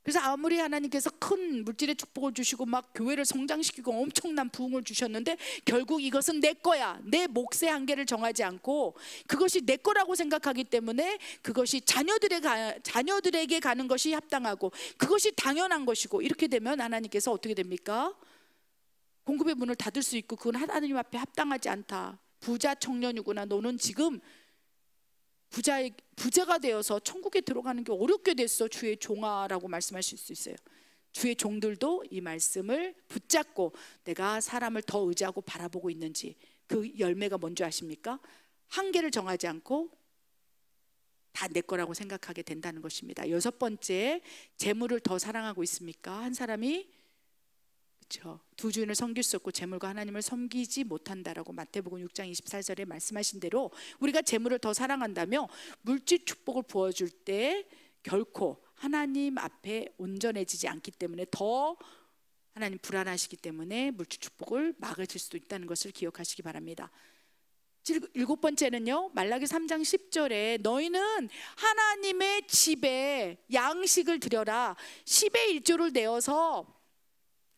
그래서 아무리 하나님께서 큰 물질의 축복을 주시고 막 교회를 성장시키고 엄청난 부흥을 주셨는데 결국 이것은 내 거야, 내 몫의 한계를 정하지 않고 그것이 내 거라고 생각하기 때문에 그것이 자녀들에게 가는 것이 합당하고 그것이 당연한 것이고, 이렇게 되면 하나님께서 어떻게 됩니까? 공급의 문을 닫을 수 있고, 그건 하나님 앞에 합당하지 않다. 부자 청년이구나, 너는 지금 부자가 되어서 천국에 들어가는 게 어렵게 됐어, 주의 종아라고 말씀하실 수 있어요. 주의 종들도 이 말씀을 붙잡고 내가 사람을 더 의지하고 바라보고 있는지, 그 열매가 뭔지 아십니까? 한계를 정하지 않고 다 내 거라고 생각하게 된다는 것입니다. 여섯 번째, 재물을 더 사랑하고 있습니까? 한 사람이 그렇죠, 두 주인을 섬길 수 없고 재물과 하나님을 섬기지 못한다라고 마태복음 6장 24절에 말씀하신 대로 우리가 재물을 더 사랑한다며 물질 축복을 부어줄 때 결코 하나님 앞에 온전해지지 않기 때문에 더 하나님 불안하시기 때문에 물질 축복을 막으실 수도 있다는 것을 기억하시기 바랍니다. 일곱 번째는요, 말라기 3장 10절에 너희는 하나님의 집에 양식을 드려라, 10의 1조를 내어서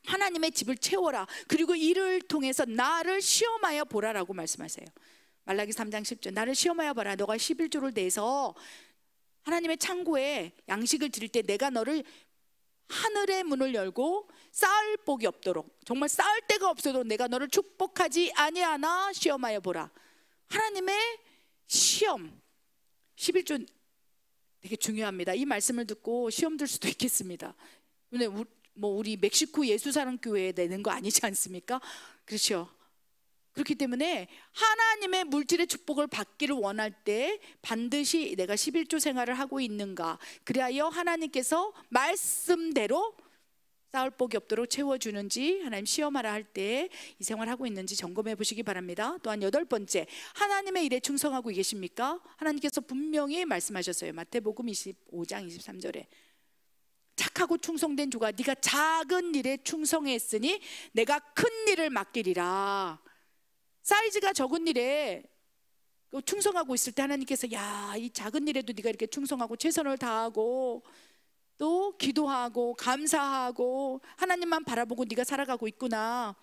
하나님의 집을 채워라, 그리고 이를 통해서 나를 시험하여 보라라고 말씀하세요. 말라기 3장 10절, 나를 시험하여 보라. 너가 11조를 내서 하나님의 창고에 양식을 드릴 때 내가 너를 하늘의 문을 열고 쌓을 복이 없도록, 정말 쌓을 데가 없어도 내가 너를 축복하지 아니하나 시험하여 보라. 하나님의 시험, 11조 되게 중요합니다. 이 말씀을 듣고 시험 들 수도 있겠습니다. 근데 우리 멕시코 예수사랑교회에 내는 거 아니지 않습니까? 그렇죠. 그렇기 때문에 하나님의 물질의 축복을 받기를 원할 때 반드시 내가 11조 생활을 하고 있는가, 그리하여 하나님께서 말씀대로 쌓을 복이 없도록 채워주는지 하나님 시험하라 할 때 이 생활하고 있는지 점검해 보시기 바랍니다. 또한 8번째, 하나님의 일에 충성하고 계십니까? 하나님께서 분명히 말씀하셨어요. 마태복음 25장 23절에 착하고 충성된 주가 네가 작은 일에 충성했으니 내가 큰 일을 맡기리라. 사이즈가 적은 일에 충성하고 있을 때 하나님께서 야, 이 작은 일에도 네가 이렇게 충성하고 최선을 다하고 또 기도하고 감사하고 하나님만 바라보고 네가 살아가고 있구나,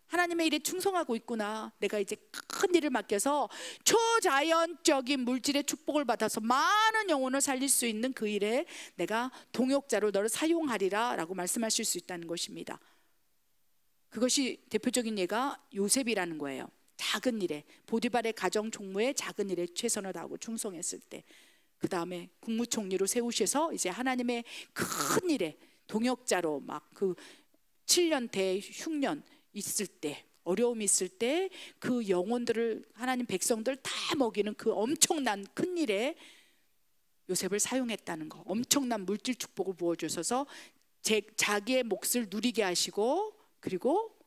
하나님의 일에 충성하고 있구나, 내가 이제 큰 일을 맡겨서 초자연적인 물질의 축복을 받아서 많은 영혼을 살릴 수 있는 그 일에 내가 동역자로 너를 사용하리라 라고 말씀하실 수 있다는 것입니다. 그것이 대표적인 예가 요셉이라는 거예요. 작은 일에, 보디발의 가정 총무의 작은 일에 최선을 다하고 충성했을 때, 그 다음에 국무총리로 세우셔서 이제 하나님의 큰 일에 동역자로 막 그 7년 대흉년 있을 때, 어려움이 있을 때 그 영혼들을, 하나님 백성들 다 먹이는 그 엄청난 큰 일에 요셉을 사용했다는 거. 엄청난 물질 축복을 부어주셔서 자기의 몫을 누리게 하시고, 그리고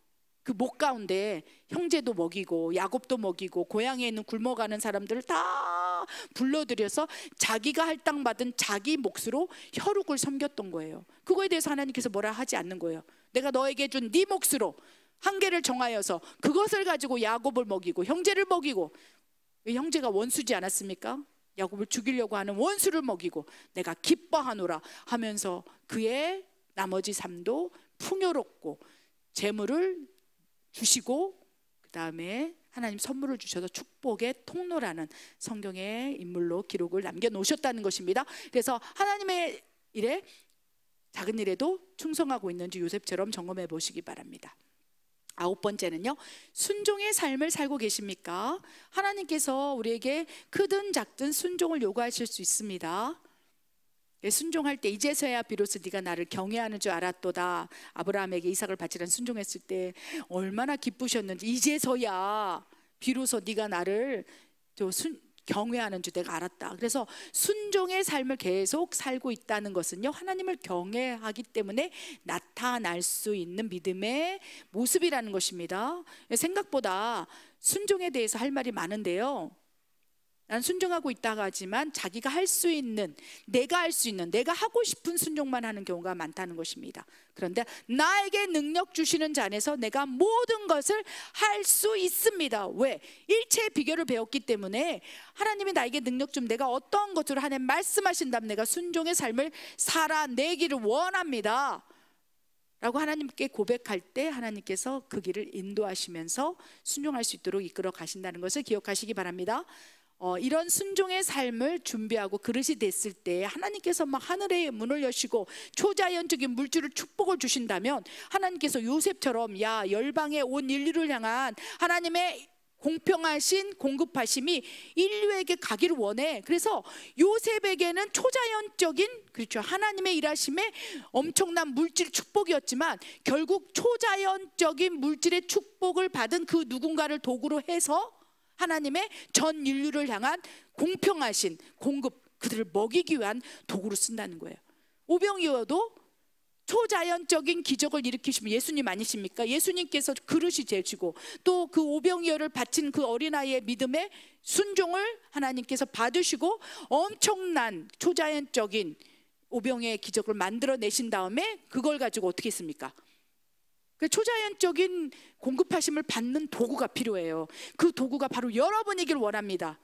그 목 가운데 형제도 먹이고 야곱도 먹이고 고향에 있는 굶어가는 사람들을 다 불러들여서 자기가 할당받은 자기 몫으로 혈육을 섬겼던 거예요. 그거에 대해서 하나님께서 뭐라 하지 않는 거예요. 내가 너에게 준 네 몫으로 한계를 정하여서 그것을 가지고 야곱을 먹이고 형제를 먹이고, 형제가 원수지 않았습니까? 야곱을 죽이려고 하는 원수를 먹이고 내가 기뻐하노라 하면서 그의 나머지 삶도 풍요롭고 재물을 주시고, 그 다음에 하나님 선물을 주셔서 축복의 통로라는 성경의 인물로 기록을 남겨놓으셨다는 것입니다. 그래서 하나님의 일에, 작은 일에도 충성하고 있는지 요셉처럼 점검해 보시기 바랍니다. 9번째는요, 순종의 삶을 살고 계십니까? 하나님께서 우리에게 크든 작든 순종을 요구하실 수 있습니다. 순종할 때 이제서야 비로소 네가 나를 경외하는 줄 알았도다. 아브라함에게 이삭을 바치라 순종했을 때 얼마나 기쁘셨는지, 이제서야 비로소 네가 나를 경외하는 줄 내가 알았다. 그래서 순종의 삶을 계속 살고 있다는 것은요, 하나님을 경외하기 때문에 나타날 수 있는 믿음의 모습이라는 것입니다. 생각보다 순종에 대해서 할 말이 많은데요, 난 순종하고 있다고 하지만 자기가 할 수 있는, 내가 할 수 있는, 내가 하고 싶은 순종만 하는 경우가 많다는 것입니다. 그런데 나에게 능력 주시는 자 안에서 내가 모든 것을 할 수 있습니다. 왜? 일체의 비결을 배웠기 때문에 하나님이 나에게 능력 좀, 내가 어떤 것으로 하나님 말씀하신다면 내가 순종의 삶을 살아내기를 원합니다 라고 하나님께 고백할 때 하나님께서 그 길을 인도하시면서 순종할 수 있도록 이끌어 가신다는 것을 기억하시기 바랍니다. 이런 순종의 삶을 준비하고 그릇이 됐을 때 하나님께서 막 하늘의 문을 여시고 초자연적인 물질을 축복을 주신다면, 하나님께서 요셉처럼 야, 열방의 온 인류를 향한 하나님의 공평하신 공급하심이 인류에게 가기를 원해. 그래서 요셉에게는 초자연적인, 그렇죠, 하나님의 일하심에 엄청난 물질 축복이었지만 결국 초자연적인 물질의 축복을 받은 그 누군가를 도구로 해서 하나님의 전 인류를 향한 공평하신 공급, 그들을 먹이기 위한 도구로 쓴다는 거예요. 오병이어도 초자연적인 기적을 일으키시면 예수님 아니십니까? 예수님께서 그릇이 되시고 또 그 오병이어를 바친 그 어린아이의 믿음의 순종을 하나님께서 받으시고 엄청난 초자연적인 오병이어의 기적을 만들어내신 다음에 그걸 가지고 어떻게 했습니까? 그 초자연적인 공급하심을 받는 도구가 필요해요. 그 도구가 바로 여러분이길 원합니다.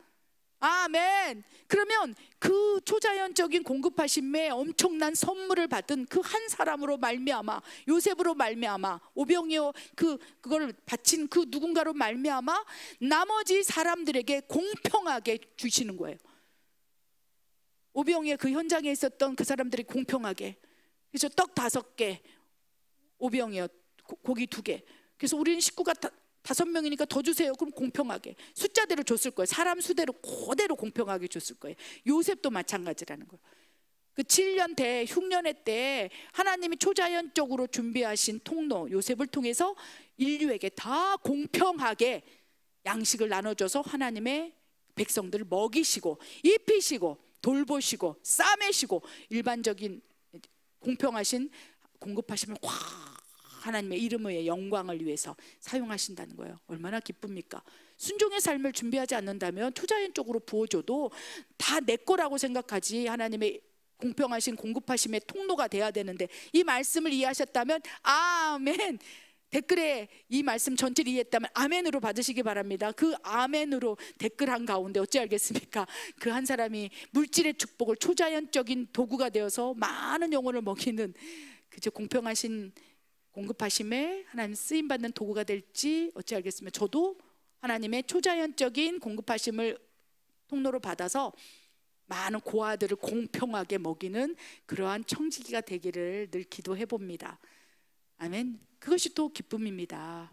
아멘. 그러면 그 초자연적인 공급하심에 엄청난 선물을 받은 그 한 사람으로 말미암아, 요셉으로 말미암아, 오병이어 그걸 바친 그 누군가로 말미암아 나머지 사람들에게 공평하게 주시는 거예요. 오병이어 그 현장에 있었던 그 사람들이 공평하게, 그래서 떡 5개, 오병이어 고기 2개. 그래서 우리는 식구가 5명이니까 더 주세요. 그럼 공평하게 숫자대로 줬을 거예요. 사람 수대로 그대로 공평하게 줬을 거예요. 요셉도 마찬가지라는 거예요. 그 7년 흉년의 때 하나님이 초자연적으로 준비하신 통로 요셉을 통해서 인류에게 다 공평하게 양식을 나눠줘서 하나님의 백성들을 먹이시고 입히시고 돌보시고 싸매시고 일반적인 공평하신 공급하심을 확 하나님의 이름의 영광을 위해서 사용하신다는 거예요. 얼마나 기쁩니까? 순종의 삶을 준비하지 않는다면 투자인 쪽으로 부어줘도 다 내 거라고 생각하지 하나님의 공평하신 공급하심의 통로가 돼야 되는데, 이 말씀을 이해하셨다면 아멘. 댓글에 이 말씀 전체를 이해했다면 아멘으로 받으시기 바랍니다. 그 아멘으로 댓글 한 가운데 어찌 알겠습니까? 그 한 사람이 물질의 축복을 초자연적인 도구가 되어서 많은 영혼을 먹이는 그저 공평하신 공급하심에 하나님 쓰임받는 도구가 될지 어찌 알겠습니까? 저도 하나님의 초자연적인 공급하심을 통로로 받아서 많은 고아들을 공평하게 먹이는 그러한 청지기가 되기를 늘 기도해 봅니다. 아멘. 그것이 또 기쁨입니다.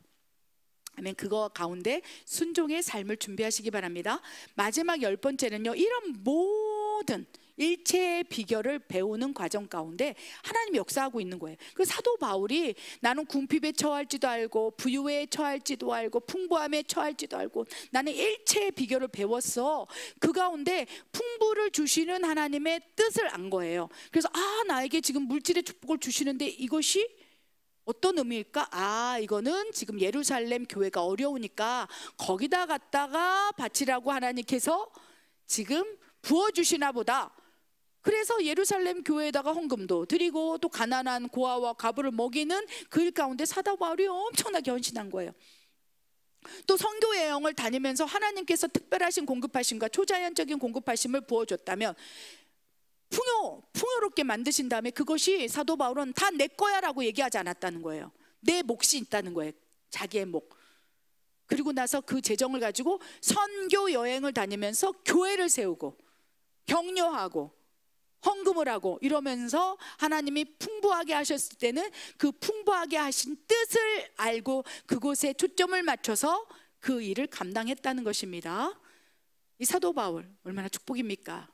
아멘. 그거 가운데 순종의 삶을 준비하시기 바랍니다. 마지막 10번째는요, 이런 모든 일체의 비결을 배우는 과정 가운데 하나님이 역사하고 있는 거예요. 그 사도 바울이 나는 궁핍에 처할지도 알고 부유에 처할지도 알고 풍부함에 처할지도 알고 나는 일체의 비결을 배웠어. 그 가운데 풍부를 주시는 하나님의 뜻을 안 거예요. 그래서 나에게 지금 물질의 축복을 주시는데 이것이 어떤 의미일까? 이거는 지금 예루살렘 교회가 어려우니까 거기다 갖다가 바치라고 하나님께서 지금 부어주시나 보다. 그래서 예루살렘 교회에다가 헌금도 드리고 또 가난한 고아와 과부를 먹이는 그 일 가운데 사도 바울이 엄청나게 헌신한 거예요. 또 선교 여행을 다니면서 하나님께서 특별하신 공급하심과 초자연적인 공급하심을 부어줬다면 풍요롭게 만드신 다음에 그것이 사도 바울은 다 내 거야 라고 얘기하지 않았다는 거예요. 내 몫이 있다는 거예요. 자기의 몫. 그리고 나서 그 재정을 가지고 선교 여행을 다니면서 교회를 세우고 격려하고 헌금을 하고 이러면서 하나님이 풍부하게 하셨을 때는 그 풍부하게 하신 뜻을 알고 그곳에 초점을 맞춰서 그 일을 감당했다는 것입니다. 이 사도 바울 얼마나 축복입니까?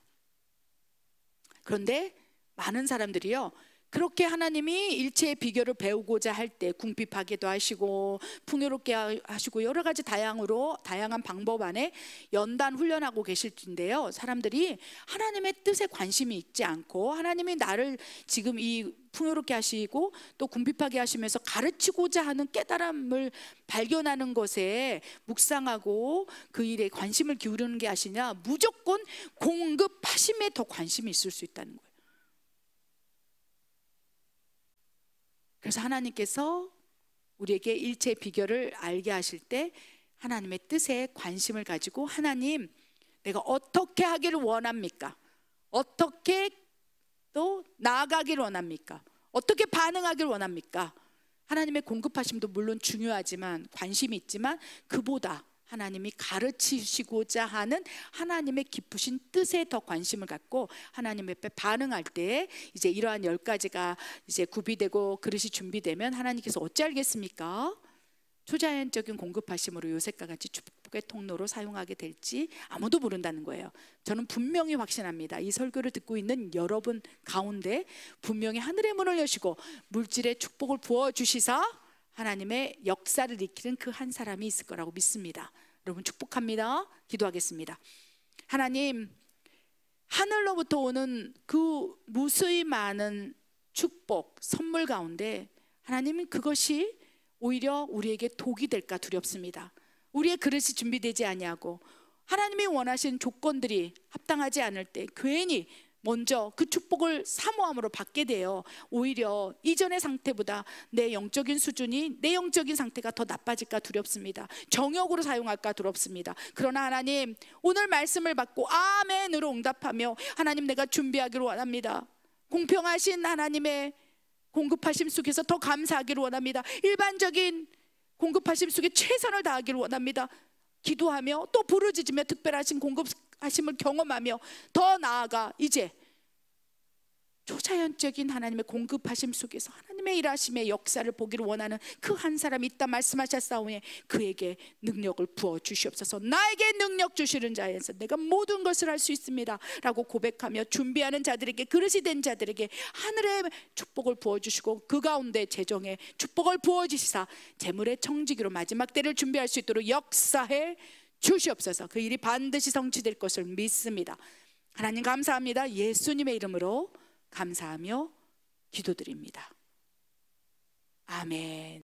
그런데 많은 사람들이요, 그렇게 하나님이 일체의 비결을 배우고자 할 때 궁핍하게도 하시고 풍요롭게 하시고 여러 가지 다양한 방법 안에 연단 훈련하고 계실 텐데요, 사람들이 하나님의 뜻에 관심이 있지 않고 하나님이 나를 지금 이 풍요롭게 하시고 또 궁핍하게 하시면서 가르치고자 하는 깨달음을 발견하는 것에 묵상하고 그 일에 관심을 기울이는 게 아시냐, 무조건 공급하심에 더 관심이 있을 수 있다는 거예요. 그래서 하나님께서 우리에게 일체의 비결을 알게 하실 때 하나님의 뜻에 관심을 가지고, 하나님 내가 어떻게 하기를 원합니까? 어떻게 또 나아가기를 원합니까? 어떻게 반응하기를 원합니까? 하나님의 공급하심도 물론 중요하지만 관심이 있지만 그보다 하나님이 가르치시고자 하는 하나님의 깊으신 뜻에 더 관심을 갖고 하나님 앞에 반응할 때 이제 이러한 10가지가 이제 구비되고 그릇이 준비되면 하나님께서 어찌 알겠습니까? 초자연적인 공급하심으로 요셉과 같이 축복의 통로로 사용하게 될지 아무도 모른다는 거예요. 저는 분명히 확신합니다. 이 설교를 듣고 있는 여러분 가운데 분명히 하늘의 문을 여시고 물질의 축복을 부어주시사 하나님의 역사를 일으키는 그 한 사람이 있을 거라고 믿습니다. 여러분 축복합니다. 기도하겠습니다. 하나님, 하늘로부터 오는 그 무수히 많은 축복, 선물 가운데 하나님은 그것이 오히려 우리에게 독이 될까 두렵습니다. 우리의 그릇이 준비되지 아니하고 하나님이 원하신 조건들이 합당하지 않을 때 괜히 먼저 그 축복을 사모함으로 받게 돼요. 오히려 이전의 상태보다 내 영적인 수준이, 내 영적인 상태가 더 나빠질까 두렵습니다. 정욕으로 사용할까 두렵습니다. 그러나 하나님, 오늘 말씀을 받고 아멘으로 응답하며 하나님 내가 준비하기를 원합니다. 공평하신 하나님의 공급하심 속에서 더 감사하기를 원합니다. 일반적인 공급하심 속에 최선을 다하기를 원합니다. 기도하며 또 부르짖으며 특별하신 공급하심을 경험하며 더 나아가 이제 초자연적인 하나님의 공급하심 속에서 하나님의 일하심의 역사를 보기를 원하는 그 한 사람이 있다 말씀하셨사오니 그에게 능력을 부어 주시옵소서. 나에게 능력 주시는 자에서 내가 모든 것을 할 수 있습니다 라고 고백하며 준비하는 자들에게, 그릇이 된 자들에게 하늘의 축복을 부어주시고 그 가운데 재정의 축복을 부어주시사 재물의 청지기로 마지막 때를 준비할 수 있도록 역사해 주시옵소서. 그 일이 반드시 성취될 것을 믿습니다. 하나님 감사합니다. 예수님의 이름으로 감사하며 기도드립니다. 아멘.